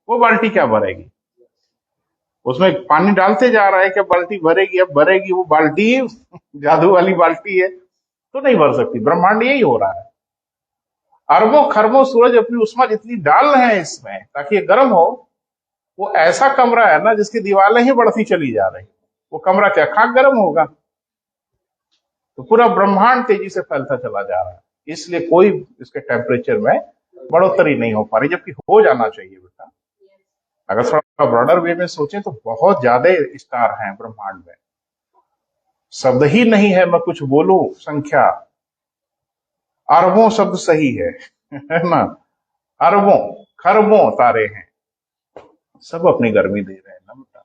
वो बाल्टी क्या भरेगी? उसमें पानी डालते जा रहा है कि बाल्टी भरेगी, अब भरेगी। वो बाल्टी जादू वाली बाल्टी है तो नहीं भर सकती। ब्रह्मांड यही हो रहा है, अरबों खरबों सूरज अपनी उष्मा जितनी डाल रहे हैं इसमें ताकि ये गर्म हो, वो ऐसा कमरा है ना जिसकी दीवारें ही बढ़ती चली जा रही, वो कमरा क्या खाक गर्म होगा? तो पूरा ब्रह्मांड तेजी से फैलता चला जा रहा है, इसलिए कोई इसके टेम्परेचर में बढ़ोतरी नहीं हो पा रही, जबकि हो जाना चाहिए बेटा। अगर थोड़ा ब्रॉडर वे में सोचें तो बहुत ज्यादा स्टार हैं ब्रह्मांड में, शब्द ही नहीं है मैं कुछ बोलूं संख्या, अरबों शब्द सही है ना? अरबों खरबों तारे हैं, सब अपनी गर्मी दे रहे हैं ना बेटा।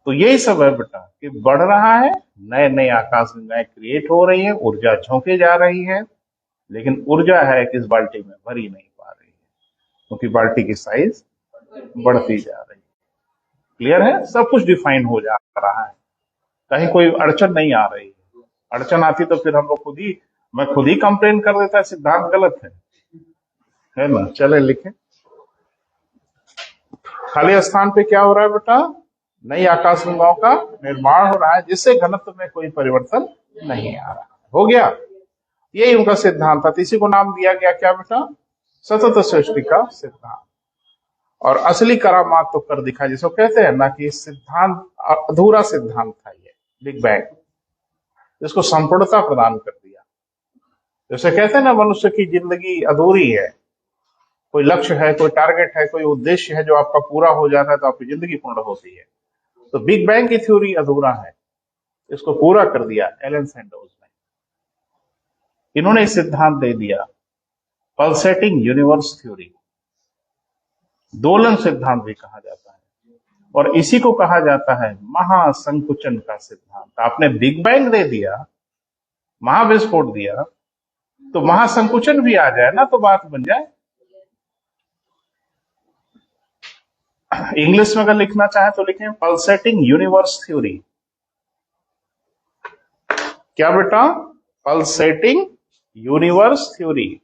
तो यही सब है बेटा कि बढ़ रहा है, नए नए आकाश गंगाएं क्रिएट हो रही है, ऊर्जा झोंके जा रही है, लेकिन ऊर्जा है कि इस बाल्टी में भर ही नहीं पा रही है, क्योंकि बाल्टी की साइज बढ़ती जा रही है। क्लियर है? सब कुछ डिफाइन हो जा रहा है, कहीं कोई अड़चन नहीं आ रही है। अड़चन आती तो फिर हम लोग मैं खुद ही कंप्लेन कर देता है सिद्धांत गलत है ना? चले लिखे। खाली स्थान पे क्या हो रहा है बेटा? नई आकाश गंगाओं का निर्माण हो रहा है, जिससे घनत्व में कोई परिवर्तन नहीं आ रहा। हो गया, यही उनका सिद्धांत था। इसी को नाम दिया गया क्या बेटा? सतत सृष्टि का सिद्धांत। और असली करामात तो कर दिखा, जिसको कहते हैं ना कि सिद्धांत अधूरा सिद्धांत था ये बिग बैंग, जिसको संपूर्णता प्रदान कर दिया। जैसे कहते हैं ना मनुष्य की जिंदगी अधूरी है, कोई लक्ष्य है, कोई टारगेट है, कोई उद्देश्य है जो आपका पूरा हो जाता है तो आपकी जिंदगी पूर्ण होती है। तो बिग बैंग की थ्योरी अधूरा है, इसको पूरा कर दिया एलन सैंडोज ने। इन्होंने एक सिद्धांत दे दिया, पल्सेटिंग यूनिवर्स थ्योरी, दोलन सिद्धांत भी कहा जाता है, और इसी को कहा जाता है महासंकुचन का सिद्धांत। आपने बिग बैंग दे दिया, महाविस्फोट दिया, तो महासंकुचन भी आ जाए ना तो बात बन जाए। इंग्लिश में अगर लिखना चाहे तो लिखें पल्सेटिंग यूनिवर्स थ्योरी। क्या बेटा? Pulsating universe theory.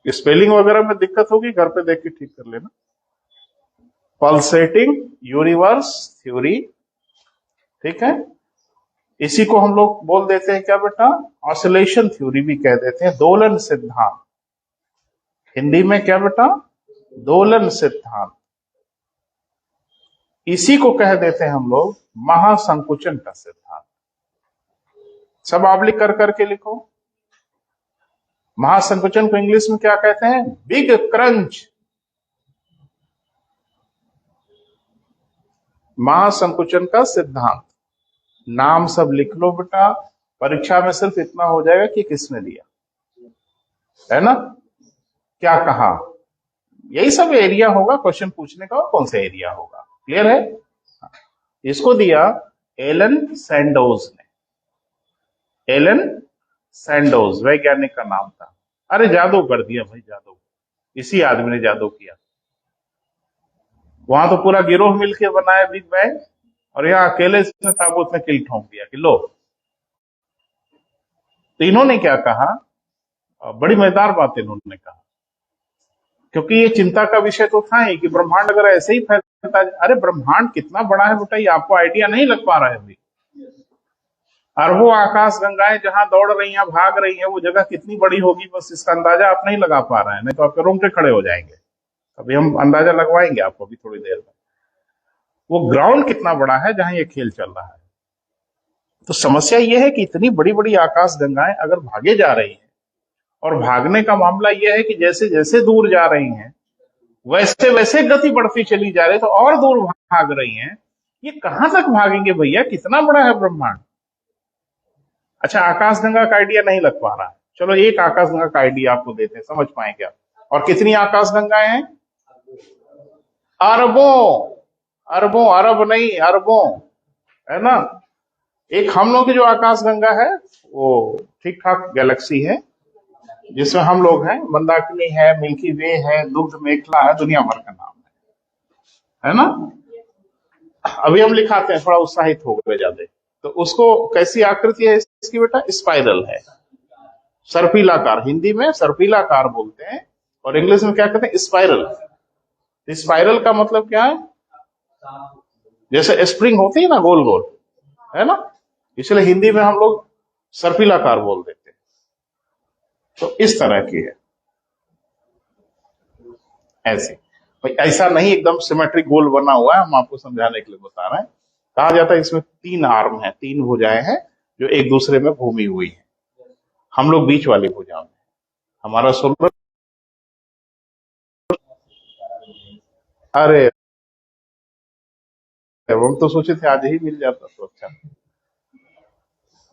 स्पेलिंग वगैरह में दिक्कत होगी, घर पे देख के ठीक कर लेना। पल्सेटिंग यूनिवर्स थ्योरी, ठीक है। इसी को हम लोग बोल देते हैं क्या बेटा? ऑसिलेशन थ्योरी भी कह देते हैं, दोलन सिद्धांत। हिंदी में क्या बेटा? दोलन सिद्धांत। इसी को कह देते हैं हम लोग महासंकुचन का सिद्धांत। सब आप लिख कर करके लिखो। महासंकुचन को इंग्लिश में क्या कहते हैं? Big crunch. महासंकुचन का सिद्धांत, नाम सब लिख लो बेटा। परीक्षा में सिर्फ इतना हो जाएगा कि किसने दिया, है ना, क्या कहा, यही सब एरिया होगा क्वेश्चन पूछने का। और कौन सा एरिया होगा? क्लियर है? इसको दिया एलन सैंडोज ने। एलन सैंडोज वैज्ञानिक का नाम था। अरे जादू कर दिया भाई, जादू, इसी आदमी ने जादू किया। वहां तो पूरा गिरोह मिलके बनाया बिग बैंग, और यहाँ अकेले इसने ताबूत में किल ठोंक दिया कि लो। तो इन्होंने क्या कहा? बड़ी मजेदार बात इन्होंने कहा, क्योंकि ये चिंता का विषय तो था ही कि ब्रह्मांड अगर ऐसे ही फैलता, अरे ब्रह्मांड कितना बड़ा है बेटा, ये आपको आइडिया नहीं लग पा रहा है अभी। अरबों आकाश गंगाएं जहां दौड़ रही हैं, भाग रही हैं, वो जगह कितनी बड़ी होगी, बस इसका अंदाजा आप नहीं लगा पा रहे हैं, नहीं तो आपके रोंगटे खड़े हो जाएंगे। अभी हम अंदाजा लगवाएंगे आपको अभी थोड़ी देर में। वो ग्राउंड कितना बड़ा है जहां ये खेल चल रहा है। तो समस्या ये है कि इतनी बड़ी बड़ी आकाश गंगाएं अगर भागे जा रही हैं, और भागने का मामला यह है कि जैसे जैसे दूर जा रही हैं वैसे वैसे गति बढ़ती चली जा रही है, तो और दूर भाग रही हैं, ये कहां तक भागेंगे भैया? कितना बड़ा है ब्रह्मांड। अच्छा, आकाशगंगा का आइडिया नहीं लग पा रहा है, चलो एक आकाशगंगा का आइडिया आपको देते हैं, समझ पाएंगे आप। और कितनी आकाशगंगाएं हैं? अरबों। अरबों, अरब नहीं, अरबों, है ना। एक हम लोग की जो आकाशगंगा है वो ठीक ठाक गैलेक्सी है, जिसमें हम लोग हैं, मंदाकिनी है, मिल्की वे है, दुग्ध मेखला है, दुनिया भर का नाम है ना। अभी हम लिखाते हैं, थोड़ा उत्साहित हो गए ज्यादा। तो उसको कैसी आकृति है इसकी बेटा? स्पाइरल है, सर्पिलाकार। हिंदी में सर्पिलाकार बोलते हैं, और इंग्लिश में क्या कहते हैं? स्पाइरल। स्पाइरल का मतलब क्या है? जैसे स्प्रिंग होती है ना, गोल गोल, है ना, इसलिए हिंदी में हम लोग सर्पिलाकार बोल देते हैं। तो इस तरह की है, ऐसे भाई, ऐसा नहीं एकदम सिमेट्रिक गोल बना हुआ है, हम आपको समझाने के लिए बता रहे हैं। कहा जाता है इसमें 3 आर्म है, 3 भुजाएं हैं जो एक दूसरे में घूमी हुई है। हम लोग बीच वाली भुजा में, हमारा सोलर, अरे हम तो सोचे थे आज ही मिल जाता तो अच्छा।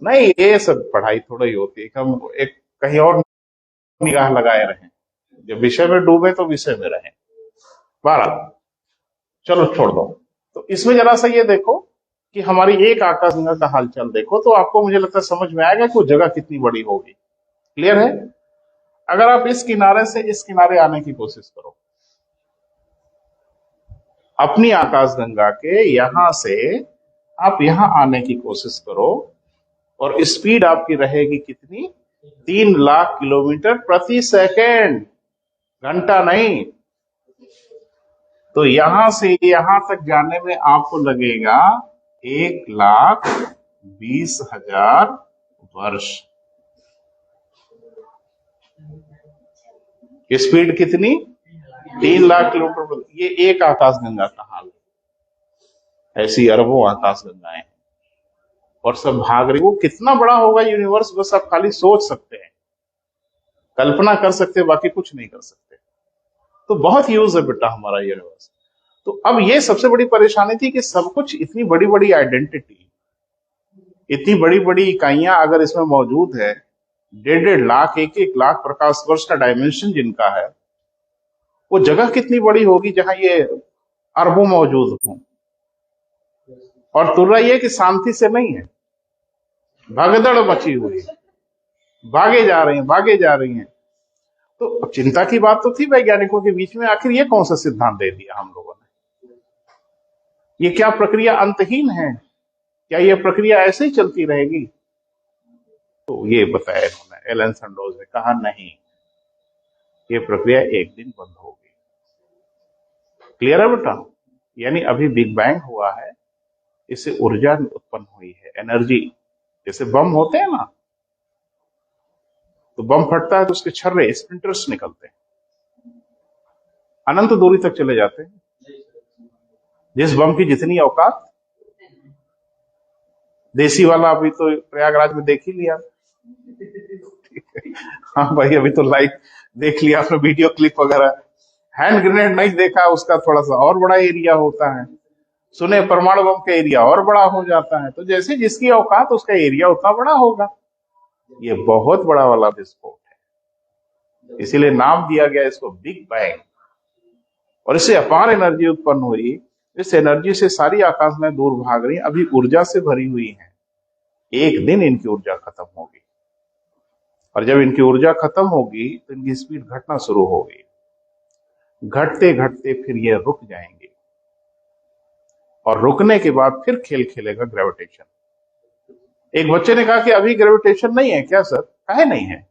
नहीं, ये सब पढ़ाई थोड़ा ही होती है, हम एक कहीं और निगाह लगाए रहें, जब विषय में डूबे तो विषय में रहें। 12, चलो छोड़ दो। तो इसमें जरा सा ये देखो कि हमारी एक आकाशगंगा का हालचाल देखो, तो आपको मुझे लगता है समझ में आएगा कि वो जगह कितनी बड़ी होगी। क्लियर है? अगर आप इस किनारे से इस किनारे आने की कोशिश करो, अपनी आकाशगंगा के यहां से आप यहां आने की कोशिश करो, और स्पीड आपकी रहेगी कितनी? 3 लाख किलोमीटर प्रति सेकेंड, घंटा नहीं। तो यहां से यहां तक जाने में आपको लगेगा 1 लाख 20,000 वर्ष। स्पीड कितनी? 3 लाख किलोमीटर प्रति। ये एक आकाशगंगा का हाल है। ऐसी अरबों आकाशगंगाएं हैं और सब भाग रही। वो कितना बड़ा होगा यूनिवर्स, बस आप खाली सोच सकते हैं, कल्पना कर सकते हैं, बाकी कुछ नहीं कर सकते। तो बहुत यूज है बेटा हमारा यूनिवर्स। तो अब ये सबसे बड़ी परेशानी थी कि सब कुछ, इतनी बड़ी बड़ी आइडेंटिटी, इतनी बड़ी बड़ी इकाइयां अगर इसमें मौजूद है, 1.5 लाख 1 लाख प्रकाश वर्ष का डायमेंशन जिनका है, वो जगह कितनी बड़ी होगी जहां ये अरबों मौजूद हों। और तुर्रा ये कि शांति से नहीं है, भगदड़ मची हुई है, भागे जा रही हैं, भागे जा रही हैं। तो चिंता की बात तो थी वैज्ञानिकों के बीच में, आखिर ये कौन सा सिद्धांत दे दिया हम लोगों ने? ये क्या प्रक्रिया अंतहीन है? क्या ये प्रक्रिया ऐसे ही चलती रहेगी? तो ये बताया इन्होंने, एलन सैंडोज ने कहा नहीं, ये प्रक्रिया एक दिन बंद होगी। क्लियर है बेटा? यानी अभी बिग बैंग हुआ है, इससे ऊर्जा उत्पन्न हुई है, एनर्जी। जैसे बम होते हैं ना, तो बम फटता है तो उसके छर्रे, स्प्लिंटर्स निकलते हैं, अनंत दूरी तक चले जाते हैं। जिस बम की जितनी औकात। देसी वाला अभी तो प्रयागराज में देख ही लिया। हाँ भाई, अभी तो लाइव देख लिया आपने, वीडियो क्लिप वगैरह। हैंड ग्रेनेड नहीं देखा, उसका थोड़ा सा और बड़ा एरिया होता है। सुने परमाणु बम का एरिया और बड़ा हो जाता है। तो जैसे जिसकी औकात, उसका एरिया उतना बड़ा होगा। ये बहुत बड़ा वाला विस्फोट है, इसीलिए नाम दिया गया इसको बिग बैंग। और इससे अपार एनर्जी उत्पन्न हुई। इस एनर्जी से सारी आकाश में दूर भाग रही, अभी ऊर्जा से भरी हुई है। एक दिन इनकी ऊर्जा खत्म होगी, और जब इनकी ऊर्जा खत्म होगी तो इनकी स्पीड घटना शुरू होगी। घटते घटते फिर ये रुक जाएंगे, और रुकने के बाद फिर खेल खेलेगा ग्रेविटेशन। एक बच्चे ने कहा कि अभी ग्रेविटेशन नहीं है क्या सर? काहे नहीं है?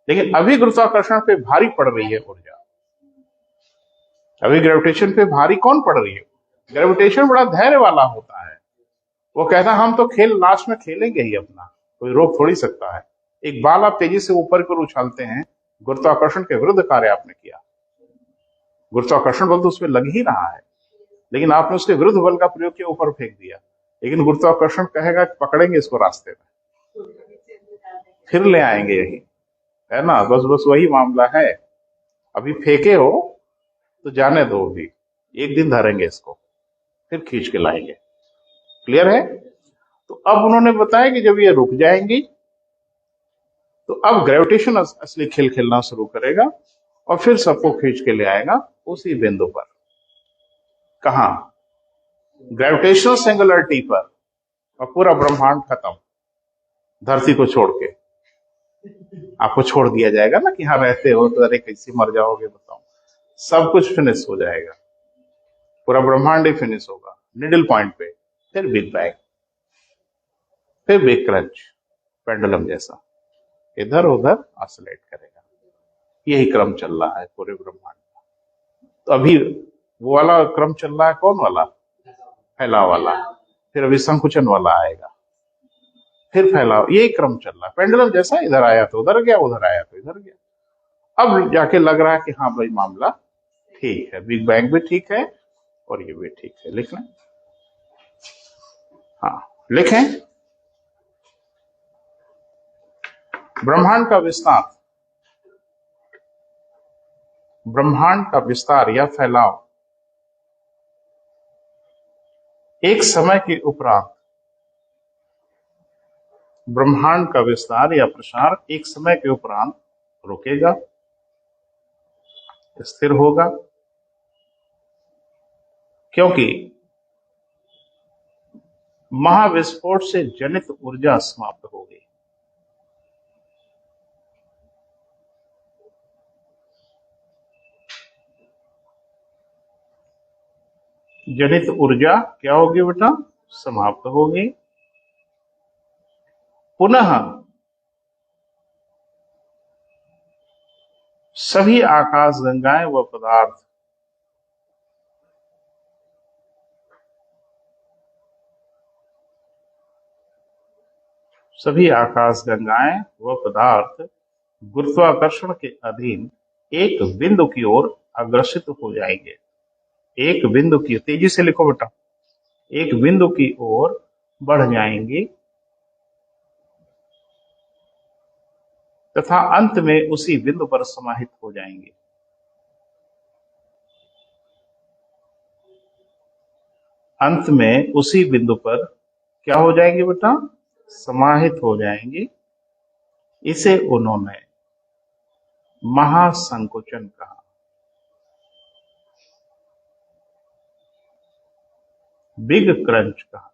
लेकिन अभी गुरुत्वाकर्षण पे भारी पड़ रही है ऊर्जा। अभी ग्रेविटेशन पे भारी कौन पड़ रही है? ग्रेविटेशन बड़ा धैर्य वाला होता है। वो कहता है हम तो खेल लास्ट में खेलेंगे ही अपना, कोई रोक थोड़ी सकता है। एक बाल आप तेजी से ऊपर को उछालते हैं, गुरुत्वाकर्षण के विरुद्ध कार्य आपने किया। गुरुत्वाकर्षण बल तो उसमें लग ही रहा है, लेकिन आपने उसके विरुद्ध बल का प्रयोग किया, ऊपर फेंक दिया। लेकिन गुरुत्वाकर्षण कहेगा कि पकड़ेंगे इसको रास्ते में, फिर ले आएंगे, यही है ना। बस बस वही मामला है। अभी फेंके हो तो जाने दो, भी एक दिन धरेंगे इसको, फिर खींच के लाएंगे। क्लियर है? तो अब उन्होंने बताया कि जब ये रुक जाएंगी तो अब ग्रेविटेशन असली खेल खेलना शुरू करेगा, और फिर सबको खींच के ले आएगा उसी बिंदु पर। कहा? ग्रेविटेशनल सिंगुलरिटी पर। और पूरा ब्रह्मांड खत्म, धरती को छोड़ के। आपको छोड़ दिया जाएगा ना कि हाँ रहते हो तो, अरे कैसे मर जाओगे बताओ। सब कुछ फिनिश हो जाएगा, पूरा ब्रह्मांड ही फिनिश होगा मिडिल पॉइंट पे। फिर बिग बैंग, फिर बिग क्रंच, पेंडुलम जैसा इधर उधर ऑसिलेट करेगा। यही क्रम चल रहा है पूरे ब्रह्मांड का। तो अभी वो वाला क्रम चल रहा है, कौन वाला? फैलाव वाला। फिर अभी संकुचन वाला आएगा, फिर फैलाव। यही क्रम चल रहा है पेंडुलम जैसा, इधर आया तो उधर गया, उधर आया तो इधर गया। अब जाके लग रहा है कि हाँ भाई मामला ठीक है, बिग बैंग भी ठीक है और ये भी ठीक है। लिख लें? हाँ लिखें। ब्रह्मांड का विस्तार, ब्रह्मांड का विस्तार या फैलाव एक समय के उपरांत, ब्रह्मांड का विस्तार या प्रसार एक समय के उपरांत रुकेगा, स्थिर होगा, क्योंकि महाविस्फोट से जनित ऊर्जा समाप्त हो गई। जनित ऊर्जा क्या होगी बेटा? समाप्त होगी। पुनः सभी आकाशगंगाएं व पदार्थ सभी आकाश गंगाएं व पदार्थ गुरुत्वाकर्षण के अधीन एक बिंदु की ओर अग्रसित हो जाएंगे। एक बिंदु की, तेजी से लिखो बेटा, एक बिंदु की ओर बढ़ जाएंगी तथा अंत में उसी बिंदु पर समाहित हो जाएंगे। अंत में उसी बिंदु पर क्या हो जाएंगे बेटा? समाहित हो जाएंगे। इसे उन्होंने महासंकुचन कहा। बिग क्रंच कहा।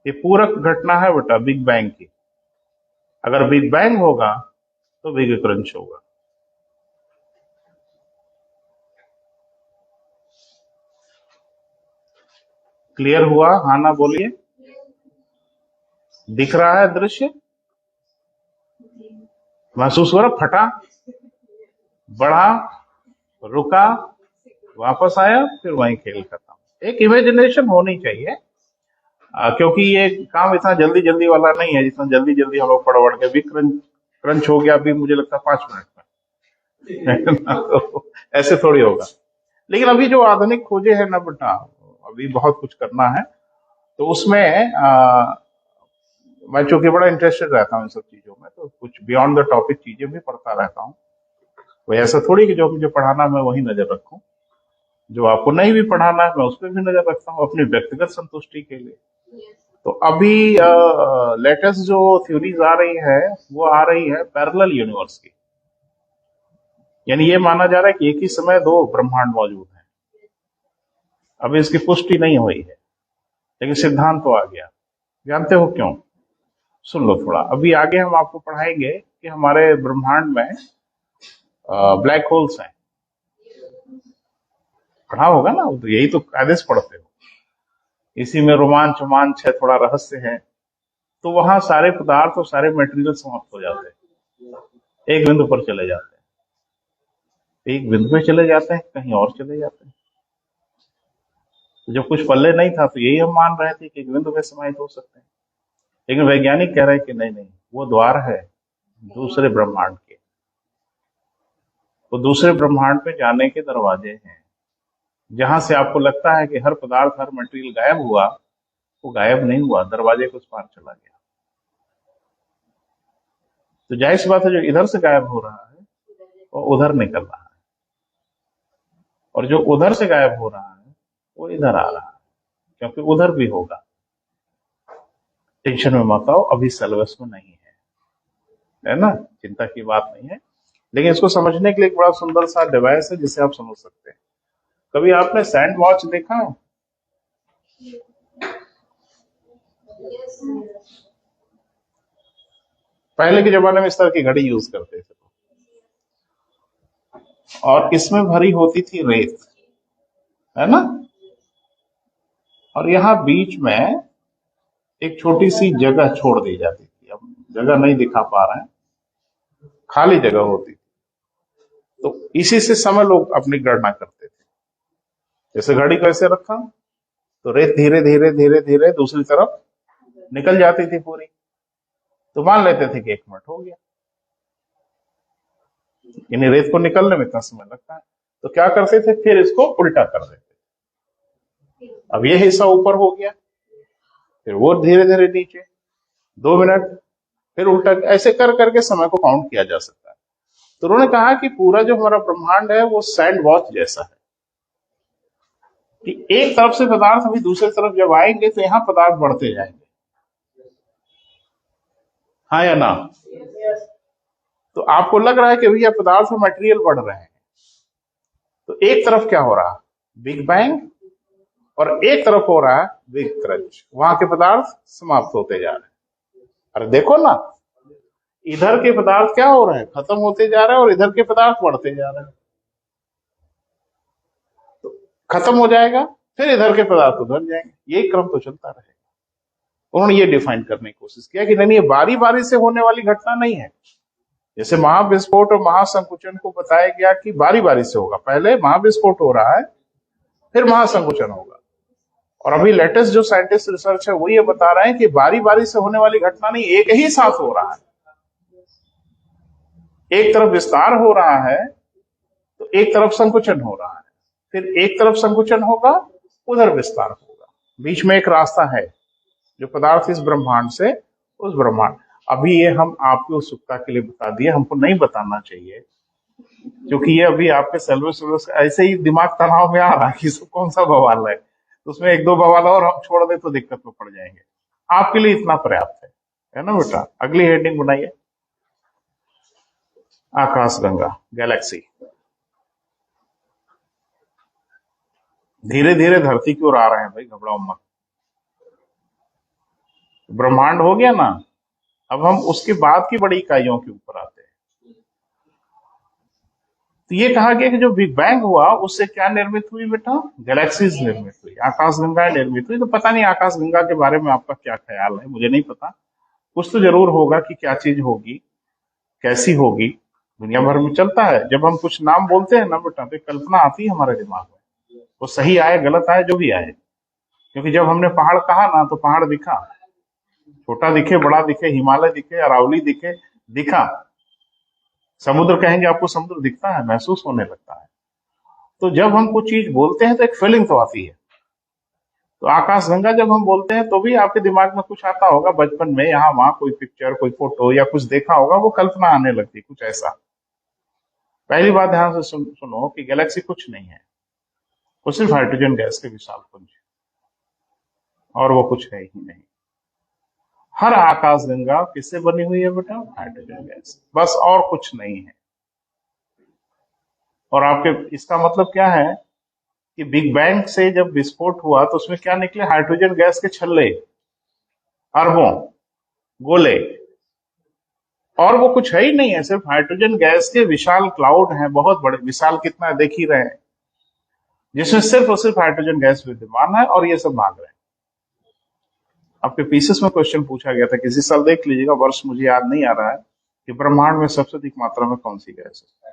ये पूरक घटना है बेटा बिग बैंग की। अगर बिग बैंग होगा तो बिग क्रंच होगा। क्लियर हुआ? हाँ ना बोलिए। दिख रहा है दृश्य? महसूस हो रहा? फटा, बढ़ा, रुका, वापस आया, फिर वहीं खेल खत्म। एक इमेजिनेशन होनी चाहिए, क्योंकि ये काम इतना जल्दी जल्दी वाला नहीं है जितना जल्दी जल्दी हम लोग पढ़ के भी क्रंच हो गया अभी मुझे लगता है 5 मिनट में। तो ऐसे थोड़ी होगा। लेकिन अभी जो आधुनिक खोजे है ना बेटा, अभी बहुत कुछ करना है, तो उसमें मैं चूंकि बड़ा इंटरेस्टेड रहता हूँ इन सब चीजों में, तो कुछ बियॉन्ड द टॉपिक चीजें भी पढ़ता रहता हूँ। वही ऐसा थोड़ी कि जो मुझे पढ़ाना मैं वही नजर रखूं, जो आपको नहीं भी पढ़ाना है मैं उस पर भी नजर रखता हूँ अपनी व्यक्तिगत संतुष्टि के लिए। तो अभी लेटेस्ट जो थ्योरीज आ रही है वो आ रही है पैरेलल यूनिवर्स की। यानी ये माना जा रहा है कि एक ही समय 2 ब्रह्मांड मौजूद हैं। अभी इसकी पुष्टि नहीं हुई है, लेकिन सिद्धांत तो आ गया। जानते हो क्यों? सुन लो थोड़ा। अभी आगे हम आपको पढ़ाएंगे कि हमारे ब्रह्मांड में ब्लैक होल्स हैं। पढ़ा होगा ना, तो यही तो कायदे से पढ़ते हो। इसी में रोमांच है, थोड़ा रहस्य है। तो वहां सारे पदार्थ और सारे मटेरियल समाप्त हो जाते हैं, एक बिंदु पर चले जाते हैं। एक बिंदु पे चले जाते हैं, कहीं और चले जाते हैं। जब कुछ पल्ले नहीं था तो यही हम मान रहे थे कि एक बिंदु पे समाहित हो सकते हैं, लेकिन वैज्ञानिक कह रहे हैं कि नहीं, वो द्वार है दूसरे ब्रह्मांड के। वो दूसरे ब्रह्मांड पे जाने के दरवाजे हैं, जहां से आपको लगता है कि हर पदार्थ, हर मटेरियल गायब हुआ, वो गायब नहीं हुआ, दरवाजे के उस पार चला गया। तो जाहिर सी बात है, जो इधर से गायब हो रहा है वो उधर निकल रहा है, और जो उधर से गायब हो रहा है वो इधर आ रहा है, क्योंकि उधर भी होगा। टेंशन में मत आओ, अभी सिलेबस में नहीं है ना, चिंता की बात नहीं है। लेकिन इसको समझने के लिए एक बड़ा सुंदर सा डिवाइस है जिसे आप समझ सकते हैं। कभी आपने सैंड वॉच देखा है? पहले के जमाने में इस तरह की घड़ी यूज करते थे, और इसमें भरी होती थी रेत, है ना, और यहाँ बीच में एक छोटी सी जगह छोड़ दी जाती थी। अब जगह नहीं दिखा पा रहे हैं, खाली जगह होती थी। तो इसी से समय लोग अपनी गणना करते थे। जैसे घड़ी को ऐसे रखा तो रेत धीरे धीरे धीरे धीरे दूसरी तरफ निकल जाती थी पूरी, तो मान लेते थे कि 1 मिनट हो गया। यानी रेत को निकलने में इतना समय लगता है, तो क्या करते थे, फिर इसको उल्टा कर देते। अब ये हिस्सा ऊपर हो गया, फिर वो धीरे धीरे नीचे, 2 मिनट, फिर उल्टा, ऐसे कर करके समय को काउंट किया जा सकता है। तो उन्होंने कहा कि पूरा जो हमारा ब्रह्मांड है वो सैंड वॉच जैसा है, कि एक तरफ से पदार्थ अभी दूसरी तरफ जब आएंगे तो यहाँ पदार्थ बढ़ते जाएंगे, हाँ या ना? तो आपको लग रहा है कि भैया पदार्थ और मटेरियल बढ़ रहे हैं, तो एक तरफ क्या हो रहा है, बिग बैंग, और एक तरफ हो रहा है बिग क्रंच। वहां के पदार्थ समाप्त होते जा रहे हैं। अरे देखो ना, इधर के पदार्थ क्या हो रहे हैं, खत्म होते जा रहे हैं, और इधर के पदार्थ बढ़ते जा रहे हैं। तो खत्म हो जाएगा, फिर इधर के पदार्थ उधर जाएंगे, ये क्रम तो चलता रहेगा। उन्होंने ये डिफाइन करने की कोशिश किया कि नहीं, ये बारी बारी से होने वाली घटना नहीं है। जैसे महाविस्फोट और महासंकुचन को बताया गया कि बारी बारी से होगा, पहले महाविस्फोट हो रहा है, फिर महासंकुचन होगा, और अभी लेटेस्ट जो साइंटिस्ट रिसर्च है वो ये बता रहे हैं कि बारी बारी से होने वाली घटना नहीं, एक ही साथ हो रहा है। एक तरफ विस्तार हो रहा है तो एक तरफ संकुचन हो रहा है, फिर एक तरफ संकुचन होगा, उधर विस्तार होगा। बीच में एक रास्ता है जो पदार्थ इस ब्रह्मांड से उस ब्रह्मांड। अभी ये हम आपकी उत्सुकता के लिए बता दिए, हमको नहीं बताना चाहिए, क्योंकि ये अभी आपके सिलेबस ऐसे ही दिमाग तनाव में आ रहा है कि सब कौन सा बवाल है, तो उसमें एक दो बवाल और हम छोड़ दे तो दिक्कत में पड़ जाएंगे। आपके लिए इतना पर्याप्त है ना बेटा। अगली हेडिंग बनाइए, आकाशगंगा, गैलेक्सी। धीरे धीरे धरती की ओर आ रहे हैं भाई, घबराओ मत। ब्रह्मांड हो गया ना, अब हम उसके बाद की बड़ी इकाइयों के ऊपर आते हैं। तो ये कहा गया कि जो बिग बैंग हुआ उससे क्या निर्मित हुई बेटा, गैलेक्सीज निर्मित हुई, आकाशगंगा निर्मित हुई। तो पता नहीं आकाशगंगा के बारे में आपका क्या ख्याल है, मुझे नहीं पता। कुछ तो जरूर होगा कि क्या चीज होगी, कैसी होगी, दुनिया भर में चलता है। जब हम कुछ नाम बोलते हैं ना बेटा तो कल्पना आती है हमारे दिमाग में, वो सही आए गलत आए जो भी आए। क्योंकि जब हमने पहाड़ कहा ना तो पहाड़ दिखा, छोटा दिखे बड़ा दिखे, हिमालय दिखे अरावली दिखे, दिखा। समुद्र कहेंगे आपको समुद्र दिखता है, महसूस होने लगता है। तो जब हम कुछ चीज बोलते हैं तो एक फीलिंग तो आती है। तो आकाशगंगा जब हम बोलते हैं तो भी आपके दिमाग में कुछ आता होगा बचपन में, यहाँ वहां कोई पिक्चर कोई फोटो या कुछ देखा होगा, वो कल्पना आने लगती कुछ ऐसा। पहली बात ध्यान से सुनो कि गैलेक्सी कुछ नहीं है, वो सिर्फ हाइड्रोजन गैस के विशाल पुंज, और वो कुछ है ही नहीं। हर आकाशगंगा किससे बनी हुई है बेटा, हाइड्रोजन गैस, बस और कुछ नहीं है। और आपके इसका मतलब क्या है कि बिग बैंग से जब विस्फोट हुआ तो उसमें क्या निकले, हाइड्रोजन गैस के छल्ले, अरबों गोले, और वो कुछ है ही नहीं है, सिर्फ हाइड्रोजन गैस के विशाल क्लाउड हैं, बहुत बड़े। विशाल कितना है देख ही रहे हैं, जिसमें सिर्फ और सिर्फ हाइड्रोजन गैस विद्यमान है और ये सब भाग रहे हैं। आपके पीसीएस में क्वेश्चन पूछा गया था किसी साल, देख लीजिएगा, वर्ष मुझे याद नहीं आ रहा है, कि ब्रह्मांड में सबसे अधिक मात्रा में कौन सी गैस है।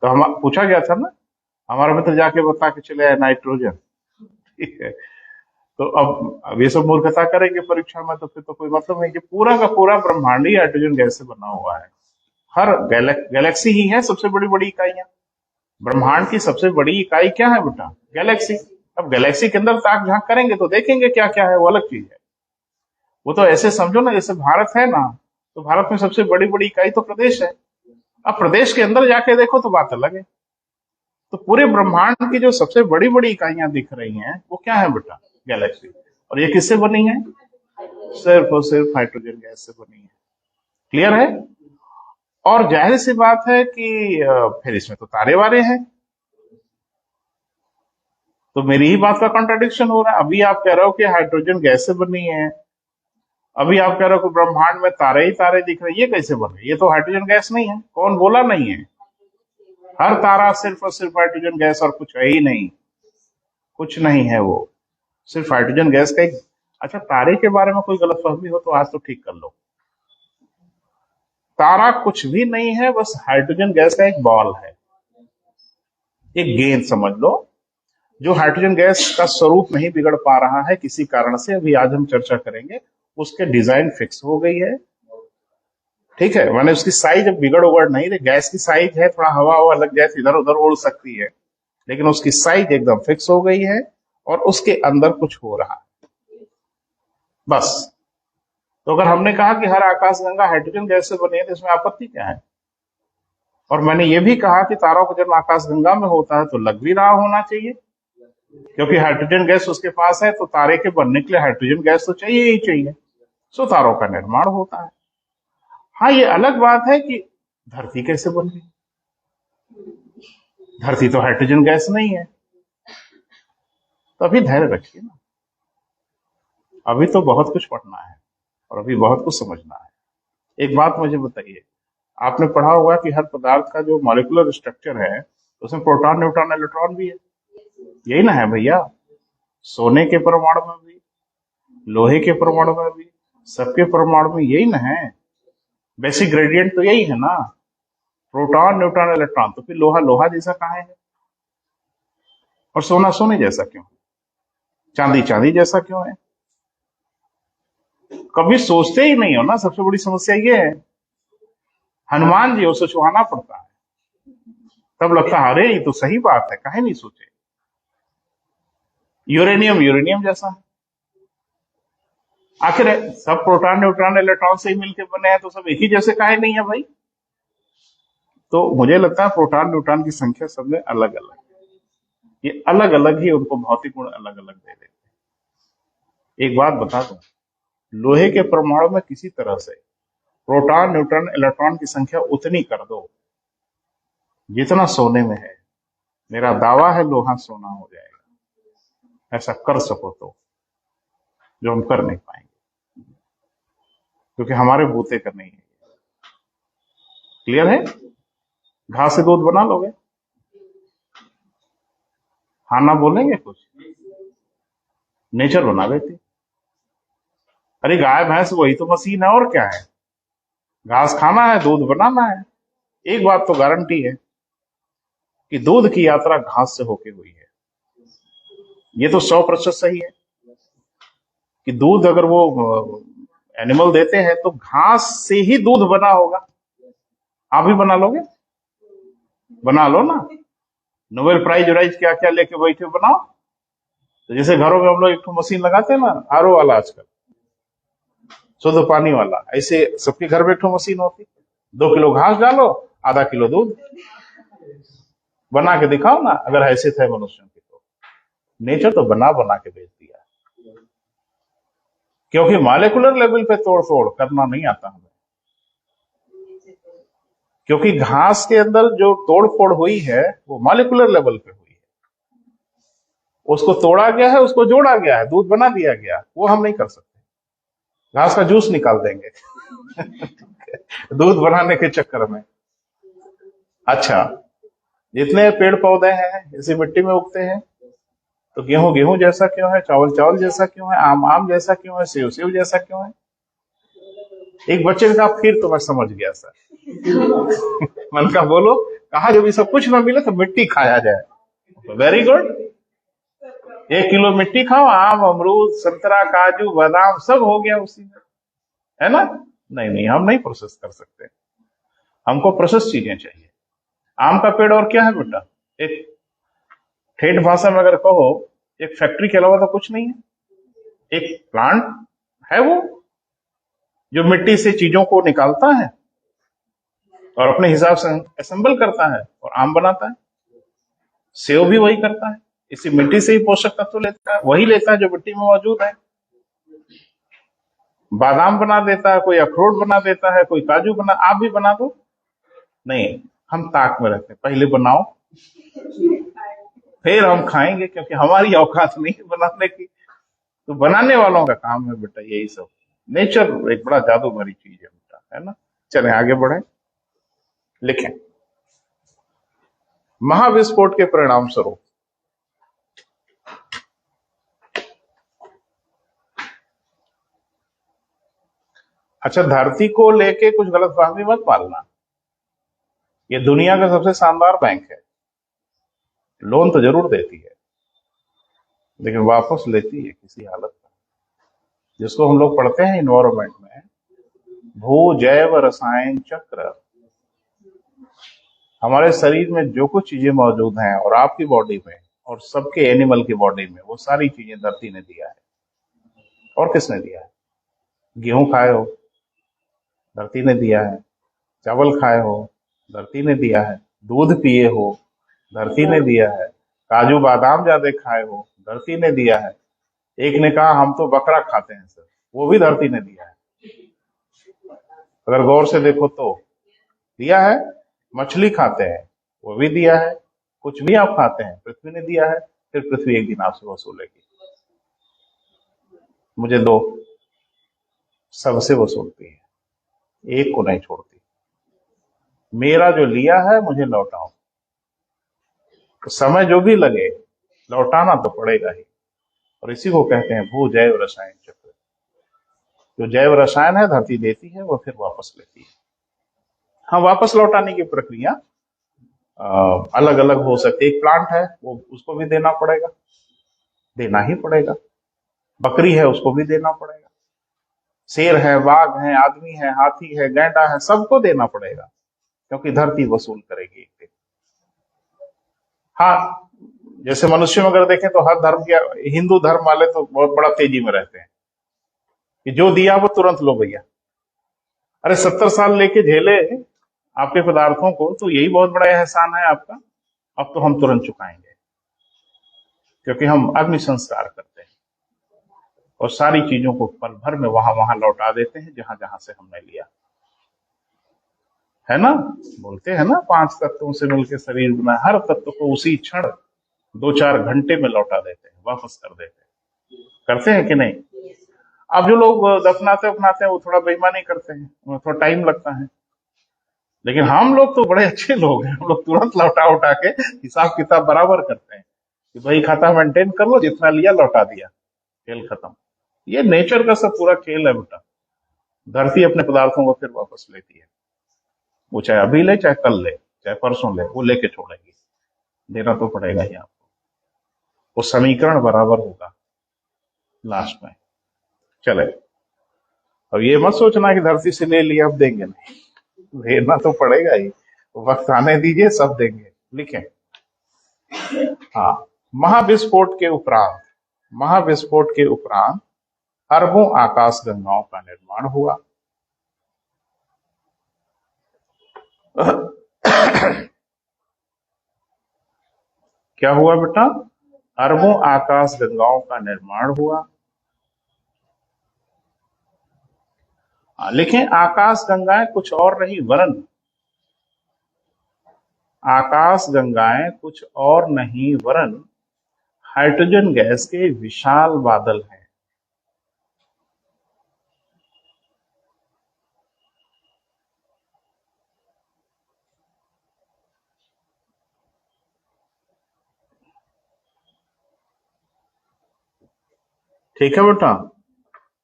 तो हम पूछा गया था ना, हमारा मित्र जाके बता के चले आए नाइट्रोजन। ठीक है, तो अब ये सब मूर्खता करेंगे परीक्षा में तो फिर तो कोई मतलब नहीं। कि पूरा का पूरा ब्रह्मांड ही हाइड्रोजन गैस से बना हुआ है। हर गैलेक्सी ही है सबसे बड़ी बड़ी इकाइयां। ब्रह्मांड की सबसे बड़ी इकाई क्या है बेटा, गैलेक्सी। अब गैलेक्सी के अंदर ताक झांक करेंगे तो देखेंगे क्या क्या है, वो अलग चीज है। वो तो ऐसे समझो ना जैसे भारत है ना, तो भारत में सबसे बड़ी बड़ी इकाई तो प्रदेश है। अब प्रदेश के अंदर जाके देखो तो बात अलग है। तो पूरे ब्रह्मांड की जो सबसे बड़ी बड़ी इकाइयां दिख रही हैं वो क्या है बेटा, गैलेक्सी। और ये किससे बनी है, सिर्फ और सिर्फ हाइड्रोजन गैस से बनी है। क्लियर है। और जाहिर सी बात है कि फिर इसमें तो तारे वारे हैं, तो मेरी ही बात का कॉन्ट्रडिक्शन हो रहा है। अभी आप कह रहे हो कि हाइड्रोजन गैस से बनी है, अभी आप कह रहे हो कि ब्रह्मांड में तारे ही तारे दिख रहे हैं, ये कैसे बन रहे, ये तो हाइड्रोजन गैस नहीं है। कौन बोला नहीं है, हर तारा सिर्फ और सिर्फ हाइड्रोजन गैस और कुछ है ही नहीं, कुछ नहीं है, वो सिर्फ हाइड्रोजन गैस का एक। अच्छा, तारे के बारे में कोई गलतफहमी हो तो आज तो ठीक कर लो। तारा कुछ भी नहीं है, बस हाइड्रोजन गैस का एक बॉल है, एक गेंद समझ लो, जो हाइड्रोजन गैस का स्वरूप नहीं बिगड़ पा रहा है किसी कारण से। अभी आज हम चर्चा करेंगे, उसके डिजाइन फिक्स हो गई है। ठीक है, माने उसकी साइज अब बिगड़ उगड़ नहीं रही। गैस की साइज है, थोड़ा हवा हवा लग जाए इधर उधर उड़ सकती है, लेकिन उसकी साइज एकदम फिक्स हो गई है और उसके अंदर कुछ हो रहा है बस। तो अगर हमने कहा कि हर आकाशगंगा हाइड्रोजन गैस से बनी है तो इसमें आपत्ति क्या है। और मैंने ये भी कहा कि तारों का जन्म आकाशगंगा में होता है तो लग भी रहा होना चाहिए, क्योंकि हाइड्रोजन गैस उसके पास है, तो तारे के बनने के लिए हाइड्रोजन गैस तो चाहिए ही चाहिए। सो तारों का निर्माण होता है। हाँ, ये अलग बात है कि धरती कैसे बन गई, धरती तो हाइड्रोजन गैस नहीं है। तो अभी धैर्य रखिए ना, अभी तो बहुत कुछ पढ़ना है और अभी बहुत कुछ समझना है। एक बात मुझे बताइए, आपने पढ़ा होगा कि हर पदार्थ का जो मॉलिक्यूलर स्ट्रक्चर है उसमें प्रोटॉन न्यूट्रॉन इलेक्ट्रॉन भी है, यही ना है भैया। सोने के परमाणु में भी, लोहे के परमाणु में भी, सबके परमाणु में यही ना है। बेसिक ग्रेडियंट तो यही है ना, प्रोटॉन न्यूट्रॉन इलेक्ट्रॉन। तो फिर लोहा लोहा जैसा कहाँ है और सोना सोने जैसा क्यों। चांदी चांदी जैसा क्यों है? कभी सोचते ही नहीं हो ना, सबसे बड़ी समस्या ये है। हनुमान जी हो सोचवाना पड़ता है, तब लगता है अरे ये तो सही बात है, काहे नहीं सोचे। यूरेनियम यूरेनियम जैसा है। आखिर सब प्रोटॉन न्यूट्रॉन इलेक्ट्रॉन से ही मिलकर बने हैं, तो सब एक ही जैसे काहे नहीं है भाई? तो मुझे लगता है प्रोटॉन न्यूट्रॉन की संख्या सब में अलग अलग है। ये अलग अलग ही उनको भौतिक गुण अलग अलग दे देते हैं। एक बात बता दूं, लोहे के परमाणु में किसी तरह से प्रोटॉन न्यूट्रॉन इलेक्ट्रॉन की संख्या उतनी कर दो जितना सोने में है, मेरा दावा है लोहा सोना हो जाएगा। ऐसा कर सको तो, जो हम कर नहीं पाएंगे, क्योंकि हमारे बूते करने ही है। क्लियर है? घास से दूध बना लोगे? हाँ ना बोलेंगे कुछ? नेचर बना देती। अरे गाय भैंस वही तो मशीन है, और क्या है? घास खाना है, दूध बनाना है। एक बात तो गारंटी है कि दूध की यात्रा घास से होके हुई है। ये तो 100% सही है कि दूध अगर वो एनिमल देते हैं तो घास से ही दूध बना होगा। आप भी बना लोगे? बना लो ना। नोबेल प्राइज वाइज क्या क्या लेके बैठे बनाओ। तो जैसे घरों में हम लोग एक तो मशीन लगाते हैं ना, आरओ वाला आजकल, शुद्ध पानी वाला, ऐसे सबके घर में एक मशीन होती। 2 किलो घास डालो, आधा किलो दूध, बना के दिखाओ ना। अगर हैसियत है मनुष्यों की तो नेचर तो बना बना के भेज दिया, क्योंकि मॉलिक्यूलर लेवल पे तोड़ फोड़ करना नहीं आता हमें। क्योंकि घास के अंदर जो तोड़ फोड़ हुई है वो मॉलिक्यूलर लेवल पे हुई है। उसको तोड़ा गया है, उसको जोड़ा गया है, दूध बना दिया गया। वो हम नहीं कर सकते। घास का जूस निकाल देंगे दूध बनाने के चक्कर में। अच्छा, जितने पेड़ पौधे हैं इसी मिट्टी में उगते हैं, तो गेहूं गेहूं जैसा क्यों है, चावल चावल जैसा क्यों है, आम आम जैसा क्यों है, सेव सेव जैसा क्यों है? एक बच्चे ने कहा फिर तो मैं समझ गया सर मन का बोलो, कहा जब ये सब कुछ ना मिले तो मिट्टी खाया जाए। Very good. 1 किलो मिट्टी खाओ, आम अमरूद संतरा काजू बादाम सब हो गया उसी में, है ना? नहीं नहीं, हम नहीं प्रोसेस कर सकते, हमको प्रोसेस चीजें चाहिए। आम का पेड़ और क्या है बेटा? एक ठेठ भाषा में अगर कहो, एक फैक्ट्री के अलावा तो कुछ नहीं है। एक प्लांट है वो, जो मिट्टी से चीजों को निकालता है और अपने हिसाब से असेंबल करता है और आम बनाता है। सेव भी वही करता है, इसी मिट्टी से ही पोषक तत्व लेता है, वही लेता है जो मिट्टी में मौजूद है। बादाम बना देता है, कोई अखरोट बना देता है, कोई काजू बना। आप भी बना दो। नहीं, हम ताक में रहते हैं, पहले बनाओ फिर हम खाएंगे, क्योंकि हमारी औकात नहीं है बनाने की। तो बनाने वालों का काम है बेटा यही सब। नेचर एक बड़ा जादू भरी चीज है बेटा, है ना? चलें आगे बढ़े। लिखें, महाविस्फोट के परिणाम स्वरूप अच्छा, धरती को लेके कुछ गलतफहमी मत पालना। ये दुनिया का सबसे शानदार बैंक है। लोन तो जरूर देती है, लेकिन वापस लेती है किसी हालत में, जिसको हम लोग पढ़ते हैं इन्वायरमेंट में, भू जैव रसायन चक्र। हमारे शरीर में जो कुछ चीजें मौजूद हैं और आपकी बॉडी में और सबके एनिमल की बॉडी में, वो सारी चीजें धरती ने दिया है। और किसने दिया है? गेहूं खाए हो, धरती ने दिया है। चावल खाए हो, धरती ने दिया है। दूध पिए हो, धरती ने दिया है। काजू बादाम ज्यादा खाए हो, धरती ने दिया है। एक ने कहा हम तो बकरा खाते हैं सर, वो भी धरती ने दिया है। अगर गौर से देखो तो दिया है। मछली खाते हैं, वो भी दिया है। कुछ भी आप खाते हैं, पृथ्वी ने दिया है। फिर पृथ्वी एक दिन आपसे वसूलेगी। मुझे दो, सबसे वसूलती है, एक को नहीं छोड़ती। मेरा जो लिया है मुझे लौटाओ। तो समय जो भी लगे, लौटाना तो पड़ेगा ही। और इसी को कहते हैं भू जैव रसायन चक्र। जो जैव रसायन है धरती देती है, वो फिर वापस लेती है। हाँ, वापस लौटाने की प्रक्रिया अलग अलग हो सकती है। एक प्लांट है, वो उसको भी देना पड़ेगा, देना ही पड़ेगा। बकरी है उसको भी देना पड़ेगा, शेर है, बाघ है, आदमी है, हाथी है, गैंडा है, सबको देना पड़ेगा, क्योंकि धरती वसूल करेगी एक दिन। हाँ, जैसे मनुष्य में अगर देखें तो हर धर्म के, हिंदू धर्म वाले तो बहुत बड़ा तेजी में रहते हैं कि जो दिया वो तुरंत लो भैया। अरे 70 साल लेके झेले आपके पदार्थों को, तो यही बहुत बड़ा एहसान है आपका। अब तो हम तुरंत चुकाएंगे, क्योंकि हम अग्नि संस्कार करते हैं और सारी चीजों को पल भर में वहां वहां लौटा देते हैं जहां जहां से हमने लिया, है ना। बोलते हैं ना, 5 तत्वों से मिलकर शरीर बना, हर तत्व को उसी क्षण 2-4 घंटे में लौटा देते हैं, वापस कर देते हैं। करते हैं कि नहीं? अब जो लोग दफनाते अपनाते हैं वो थोड़ा बेईमानी करते हैं, उन्हें थोड़ा टाइम लगता है, लेकिन हम लोग तो बड़े अच्छे लोग हैं, हम लोग तुरंत लौटा उठा के हिसाब किताब बराबर करते हैं कि भाई खाता मेंटेन कर लो, जितना लिया लौटा दिया, खेल खत्म। ये नेचर का सब पूरा खेल है बेटा। धरती अपने पदार्थों को फिर वापस लेती है, वो चाहे अभी ले, चाहे कल ले, चाहे परसों ले, वो लेके छोड़ेगी। देना तो पड़ेगा ही आपको, वो समीकरण बराबर होगा लास्ट में। चले, अब ये मत सोचना कि धरती से ले लिया अब देंगे नहीं, लेना तो पड़ेगा ही, वक्त आने दीजिए, सब देंगे। लिखें, हाँ, महाविस्फोट के उपरांत अरबों आकाश गंगाओं का निर्माण हुआ। क्या हुआ बेटा? अरबों आकाश गंगाओं का निर्माण हुआ। लिखें, आकाश गंगाएं कुछ और नहीं वरन, आकाश गंगाएं कुछ और नहीं वरन हाइड्रोजन गैस के विशाल बादल हैं। ठीक है बेटा।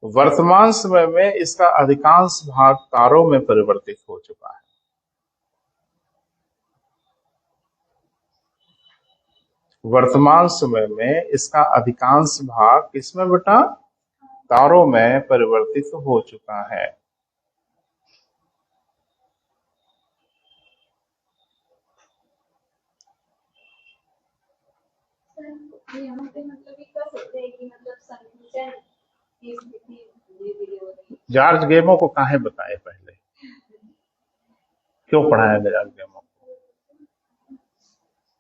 वर्तमान समय में इसका अधिकांश भाग तारों में परिवर्तित हो चुका है। वर्तमान समय में इसका अधिकांश भाग किसमें बेटा? तारों में परिवर्तित हो चुका है। यहाँ पे मतलब ये कह सकते हैं कि मतलब संकुचन की स्थिति धीरे-धीरे हो रही है। जॉर्ज गेमो को काहे बताए पहले? क्यों पढ़ाया गया जॉर्ज गेमो को?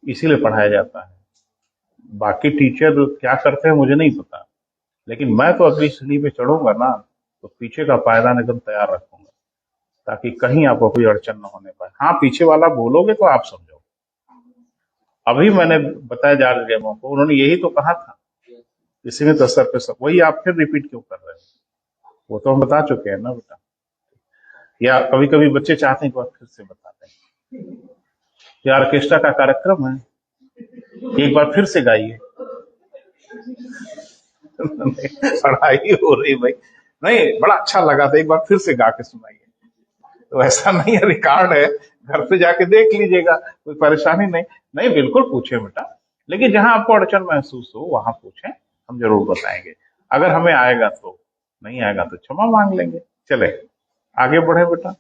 इसीलिए पढ़ाया जाता है। बाकी टीचर क्या करते हैं मुझे नहीं पता, लेकिन मैं तो अगली सीढ़ी पे चढ़ूंगा ना, तो पीछे का पायदान एकदम तैयार रखूंगा, ताकि कहीं आपको कोई अड़चन न होने पाए। हाँ, पीछे वाला बोलोगे तो आप समझो। अभी मैंने बताया जॉर्ज गेमो को, उन्होंने यही तो कहा था, इसी में तो असर पे सब, वही आप फिर रिपीट क्यों कर रहे हो? वो तो हम बता चुके हैं ना बेटा। या कभी कभी बच्चे चाहते हैं कि फिर से बताते हैं, या ऑर्केस्ट्रा का कार्यक्रम है, एक बार फिर से गाइए। पढ़ाई हो रही भाई, नहीं बड़ा अच्छा लगा था, एक बार फिर से गा के सुनाइए। तो ऐसा नहीं है, रिकॉर्ड है, घर पे जाके देख लीजिएगा, कोई परेशानी नहीं। नहीं, बिल्कुल पूछे बेटा, लेकिन जहां आपको अड़चन महसूस हो वहां पूछें, हम जरूर बताएंगे। अगर हमें आएगा तो, नहीं आएगा तो क्षमा मांग लेंगे। चले आगे बढ़े बेटा।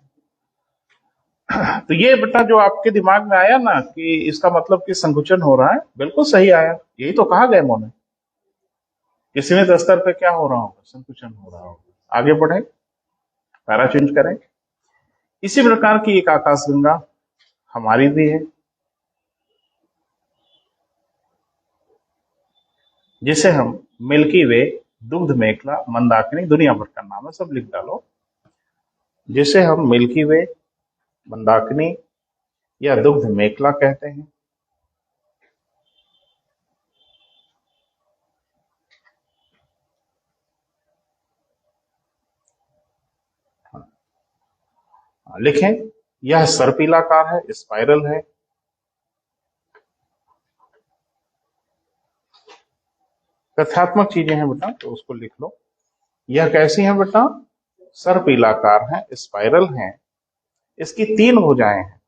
तो ये बेटा जो आपके दिमाग में आया ना कि इसका मतलब कि संकुचन हो रहा है, बिल्कुल सही आया, यही तो कहा गया मोने। सीमित स्तर पे क्या हो रहा होगा? संकुचन हो रहा होगा। आगे बढ़े, पैरा चेंज करें। इसी प्रकार की एक आकाशगंगा हमारी भी है, जिसे हम मिल्की वे, दुग्ध मेखला, मंदाकिनी, दुनिया भर का नाम है, सब लिख डालो। जिसे हम मिल्की वे, मंदाकिनी या दुग्ध मेखला कहते हैं। लिखें, यह सर्पिलाकार है, स्पाइरल है। तथ्यात्मक चीजें हैं बेटा, तो उसको लिख लो। यह कैसी है बेटा? सर्पिलाकार है, स्पाइरल है, इसकी 3 भुजाएं हैं।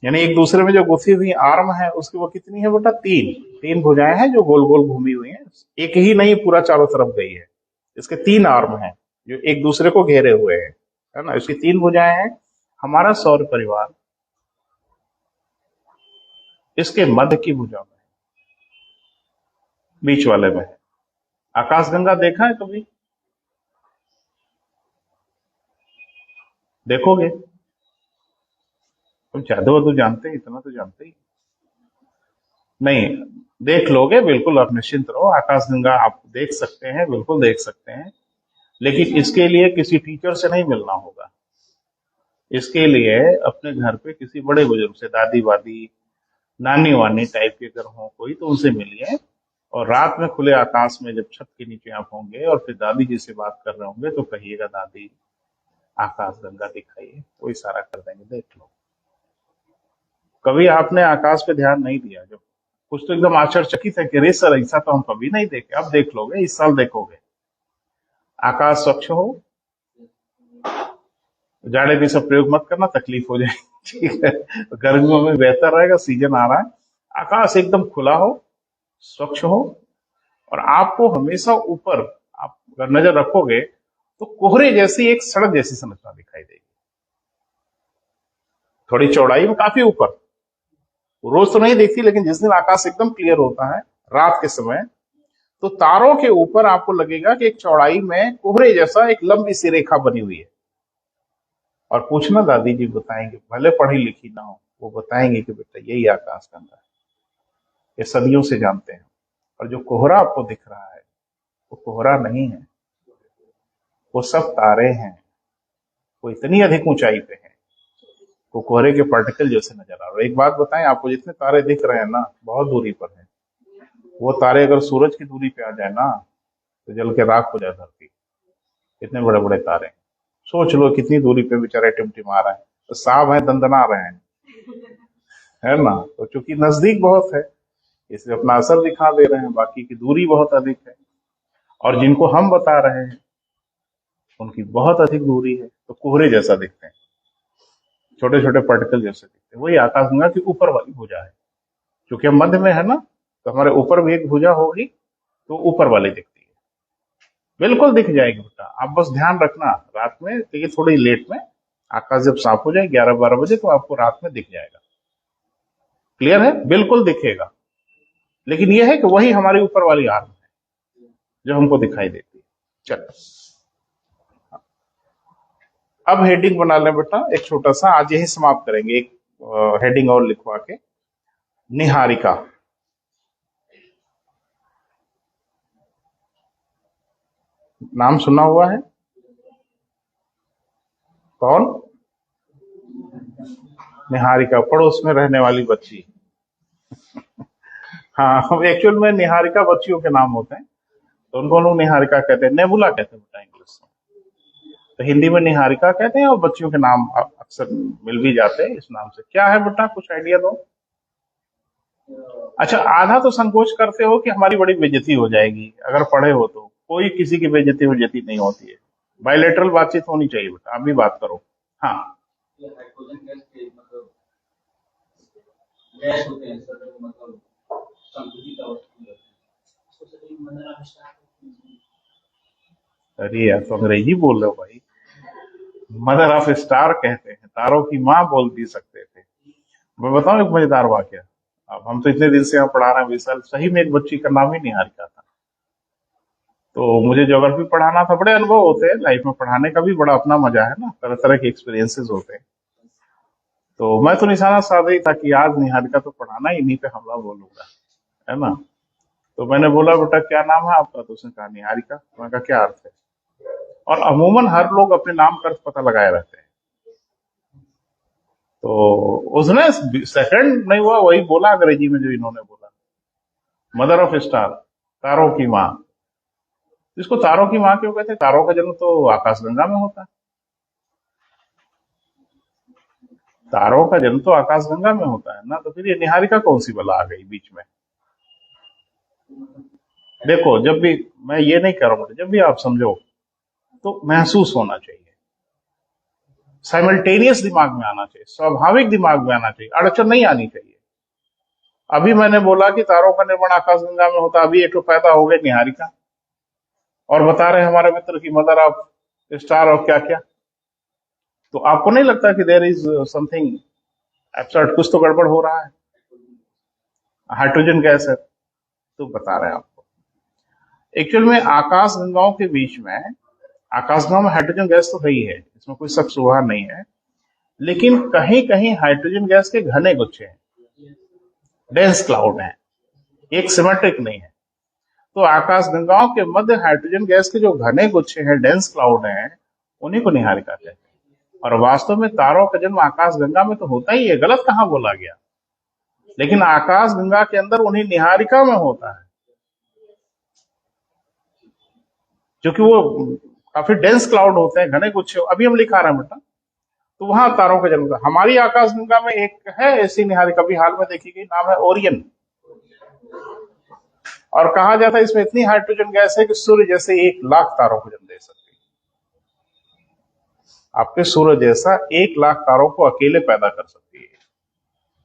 यानी एक दूसरे में जो गुथी हुई आर्म है उसकी वो कितनी है बेटा? तीन। तीन भुजाएं हैं जो गोल गोल घूमी हुई हैं, एक ही नहीं पूरा चारों तरफ गई है। इसके तीन आर्म हैं जो एक दूसरे को घेरे हुए हैं, है ना। इसकी तीन भुजाएं हैं। हमारा सौर परिवार इसके मध्य की भुजा में, बीच वाले में है। आकाशगंगा देखा है कभी? देखोगे? तुम जादू वादू जानते हैं, इतना तो जानते ही नहीं। देख लोगे बिल्कुल, आप निश्चिंत रहो। आकाशगंगा आप देख सकते हैं, बिल्कुल देख सकते हैं, लेकिन इसके लिए किसी टीचर से नहीं मिलना होगा। इसके लिए अपने घर पे किसी बड़े बुजुर्ग से, दादी वादी, नानी वानी टाइप के अगर हो कोई, तो उनसे मिलिए। और रात में खुले आकाश में जब छत के नीचे आप होंगे और फिर दादी जी से बात कर रहे होंगे, तो कहिएगा दादी आकाशगंगा दिखाइए, वो इशारा कर देंगे, देख लो। कभी आपने आकाश पे ध्यान नहीं दिया? जब कुछ तो एकदम आश्चर्यचकित है कि अरे सर ऐसा तो हम कभी नहीं देखे। अब देख लोगे, इस साल देखोगे। आकाश स्वच्छ हो, जाड़े में सब प्रयोग मत करना, तकलीफ हो जाएगी, ठीक है। गर्मियों में बेहतर रहेगा, सीजन आ रहा है। आकाश एकदम खुला हो, स्वच्छ हो, और आपको हमेशा ऊपर आप अगर नजर रखोगे तो कोहरे जैसी एक सड़क जैसी संरचना दिखाई देगी, थोड़ी चौड़ाई में काफी ऊपर। रोज तो नहीं दिखती, लेकिन जिस दिन आकाश एकदम क्लियर होता है रात के समय, तो तारों के ऊपर आपको लगेगा कि एक चौड़ाई में कोहरे जैसा एक लंबी सी रेखा बनी हुई है। और पूछना, दादी जी बताएंगे, भले पढ़ी लिखी ना हो, वो बताएंगे कि बेटा यही आकाशगंगा है, ये सदियों से जानते हैं। और जो कोहरा आपको दिख रहा है वो कोहरा नहीं है, वो सब तारे हैं। वो इतनी अधिक ऊंचाई पे है, वो कोहरे के पार्टिकल जैसे नजर आ रहे हैं। एक बात बताएं आपको, जितने तारे दिख रहे हैं ना, बहुत दूरी पर है। वो तारे अगर सूरज की दूरी पे आ जाए ना, तो जल के राख हो जाए धरती। इतने बड़े बड़े तारे हैं। सोच लो कितनी दूरी पे बेचारे टिमटिमा रहे हैं, तो सांप है दंदना रहे हैं, है ना। तो चूंकि नजदीक बहुत है, इसलिए अपना असर दिखा दे रहे हैं, बाकी की दूरी बहुत अधिक है। और जिनको हम बता रहे हैं उनकी बहुत अधिक दूरी है, तो कोहरे जैसा दिखते हैं, छोटे छोटे पार्टिकल जैसे दिखते हैं। वही आकाशगंगा की ऊपर वाली भुजा है। क्योंकि हम मध्य में है ना, तो हमारे ऊपर भी एक भुजा होगी, तो ऊपर वाली दिखती है। बिल्कुल दिख जाएगी बेटा, आप बस ध्यान रखना। रात में देखिए, थोड़ी लेट में आकाश जब साफ हो जाए 11-12 बजे, तो आपको रात में दिख जाएगा। क्लियर है? बिल्कुल दिखेगा। लेकिन यह है कि वही हमारी ऊपर वाली आर्म है जो हमको दिखाई देती है। चलो, अब हेडिंग बना लें बेटा एक छोटा सा, आज यही समाप्त करेंगे। एक हेडिंग और लिखवा के, निहारिका। नाम सुना हुआ है? कौन? निहारिका, पड़ोस में रहने वाली बच्ची। हाँ, हम एक्चुअल में निहारिका बच्चियों के नाम होते हैं, तो उनको लोग निहारिका कहते हैं, नेबुला कहते हैं बेटा इंग्लिश में। तो हिंदी में निहारिका कहते हैं, और बच्चियों के नाम अक्सर मिल भी जाते हैं इस नाम से। क्या है बेटा, कुछ आइडिया दो। अच्छा, आधा तो संकोच करते हो कि हमारी बड़ी बेइज्जती हो जाएगी अगर पढ़े हो तो। कोई किसी की बेइज्जती नहीं होती है। बायलेटरल बातचीत होनी चाहिए बेटा, आप भी बात करो। हाँ, अरे यार, तो अंग्रेजी बोल रहे हो भाई। मदर ऑफ स्टार कहते हैं, तारों की माँ बोल भी सकते थे। मैं बताऊं एक मजेदार वाक्य। अब हम तो इतने दिन से यहाँ पढ़ा रहे हैं, 20 साल, सही में एक बच्ची का नाम ही निहारिका था। तो मुझे ज्योग्राफी पढ़ाना था। बड़े अनुभव होते हैं लाइफ में, पढ़ाने का भी बड़ा अपना मजा है ना, तरह तरह के एक्सपीरियंसेस होते हैं। तो मैं तो निशाना साधा ही था कि आज निहारिका तो पढ़ाना ही, इन्हीं पे हमला बोलूंगा, है ना। तो मैंने बोला, बेटा क्या नाम है आपका? तो उसने कहा निहारिका। मैंने कहा क्या अर्थ है? और अमूमन हर लोग अपने नाम का अर्थ पता लगाए रहते हैं। तो उसने सेकंड नहीं हुआ, वही बोला अंग्रेजी में जो इन्होंने बोला, मदर ऑफ स्टार, तारों की माँ। इसको तारों की माँ क्यों कहते हैं? तारों का जन्म तो आकाशगंगा में होता है। तारों का जन्म तो आकाशगंगा में होता है ना, तो फिर ये निहारिका कौन सी बला आ गई बीच में? देखो, जब भी मैं ये नहीं कह रहा हूँ, जब भी आप समझो तो महसूस होना चाहिए। साइमल्टेनियस दिमाग में आना चाहिए, स्वाभाविक दिमाग में आना चाहिए, अड़चन नहीं आनी चाहिए। अभी मैंने बोला कि तारों का निर्माण आकाशगंगा में होता, अभी एक तो पैदा हो गए निहारिका और बता रहे हैं हमारे मित्र की मदर ऑफ स्टार और क्या क्या। तो आपको नहीं लगता कि देयर इज समथिंग एब्सर्ड, कुछ तो गड़बड़ हो रहा है? हाइड्रोजन गैस है, तो बता रहे हैं आपको। एक्चुअल में आकाश गंगाओं के बीच में, आकाशगंगा में हाइड्रोजन गैस तो है ही है, इसमें कोई शक शुबहा नहीं है, लेकिन कहीं कहीं हाइड्रोजन गैस के घने गुच्छे हैं, डेंस क्लाउड हैं, एक सिमेट्रिक नहीं है। तो आकाशगंगाओं के मध्य हाइड्रोजन गैस के जो घने गुच्छे हैं, डेंस क्लाउड हैं, उन्हीं को निहारिका कहते हैं। और वास्तव में तारों का जन्म आकाशगंगा में तो होता ही है, गलत कहां बोला गया, लेकिन आकाशगंगा के अंदर उन्हीं निहारिका में होता है, क्योंकि वो काफी डेंस क्लाउड होते हैं, घने गुच्छे। अभी हम लिखा रहे हैं बेटा, तो वहां तारों का जन्म होता है। हमारी आकाशगंगा में एक है ऐसी निहारिका, अभी हाल में देखी गई, नाम है ओरियन, और कहा जाता है इसमें इतनी हाइड्रोजन गैस है कि सूर्य जैसे 1,00,000 तारों को जन्म दे सकती है। आपके सूर्य जैसा 1,00,000 तारों को अकेले पैदा कर सकती है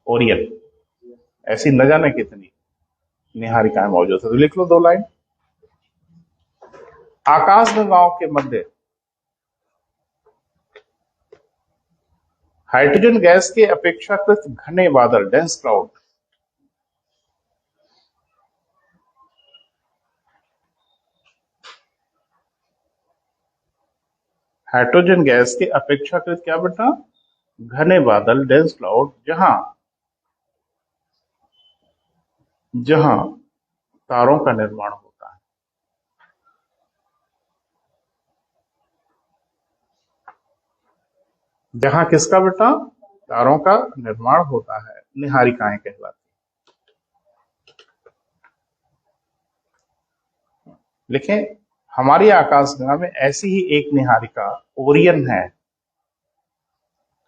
ओरियन। ऐसी न जाने कितनी निहारिकाएं मौजूद है। तो लिख लो 2 लाइन। आकाशगंगाओं के मध्य हाइड्रोजन गैस के अपेक्षाकृत घने बादल, डेंस क्लाउड, हाइड्रोजन गैस के अपेक्षाकृत क्या बेटा? घने बादल, डेंस क्लाउड, जहां तारों का निर्माण होता है। जहां किसका बेटा? तारों का निर्माण होता है, निहारिकाएं कहलाती। लिखें, हमारी आकाशगंगा में ऐसी ही एक निहारिका ओरियन है।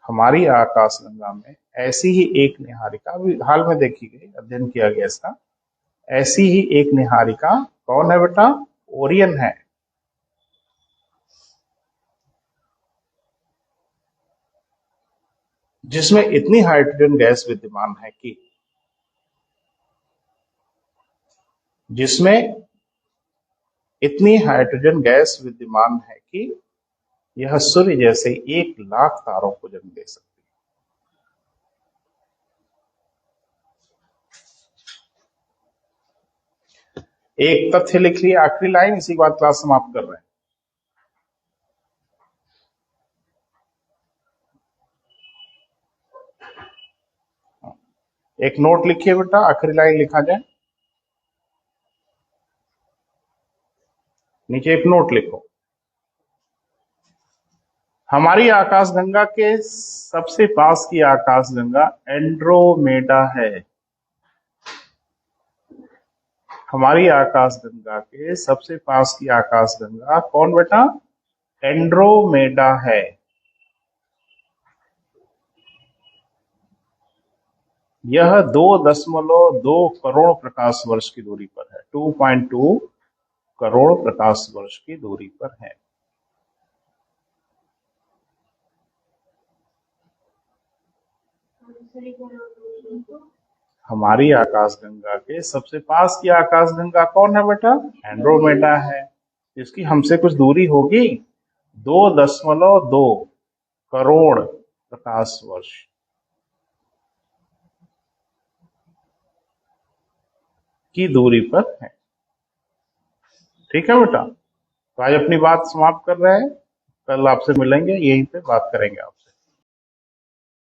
हमारी आकाशगंगा में ऐसी ही एक निहारिका अभी हाल में देखी गई, अध्ययन किया गया इसका, ऐसी ही एक निहारिका कौन है बेटा? ओरियन है। जिसमें इतनी हाइड्रोजन गैस विद्यमान है कि यह सूर्य जैसे 1,00,000 तारों को जन्म दे सकती है। एक तथ्य लिख लिया, आखिरी लाइन, इसी के बाद क्लास समाप्त कर रहे हैं। एक नोट लिखिए बेटा, आखिरी लाइन लिखा जाए, नीचे एक नोट लिखो। हमारी आकाशगंगा के सबसे पास की आकाशगंगा एंड्रोमेडा है। हमारी आकाशगंगा के सबसे पास की आकाशगंगा कौन बेटा? एंड्रोमेडा है। यह 2.2 करोड़ प्रकाश वर्ष की दूरी पर है, 2.2 करोड़ प्रकाश वर्ष की दूरी पर है। हमारी आकाशगंगा के सबसे पास की आकाशगंगा कौन है बेटा? एंड्रोमेडा है। इसकी हमसे कुछ दूरी होगी, 2.2 करोड़ प्रकाश वर्ष की दूरी पर है। ठीक है बेटा, तो आज अपनी बात समाप्त कर रहे हैं, कल आपसे मिलेंगे, यहीं पे बात करेंगे आपसे।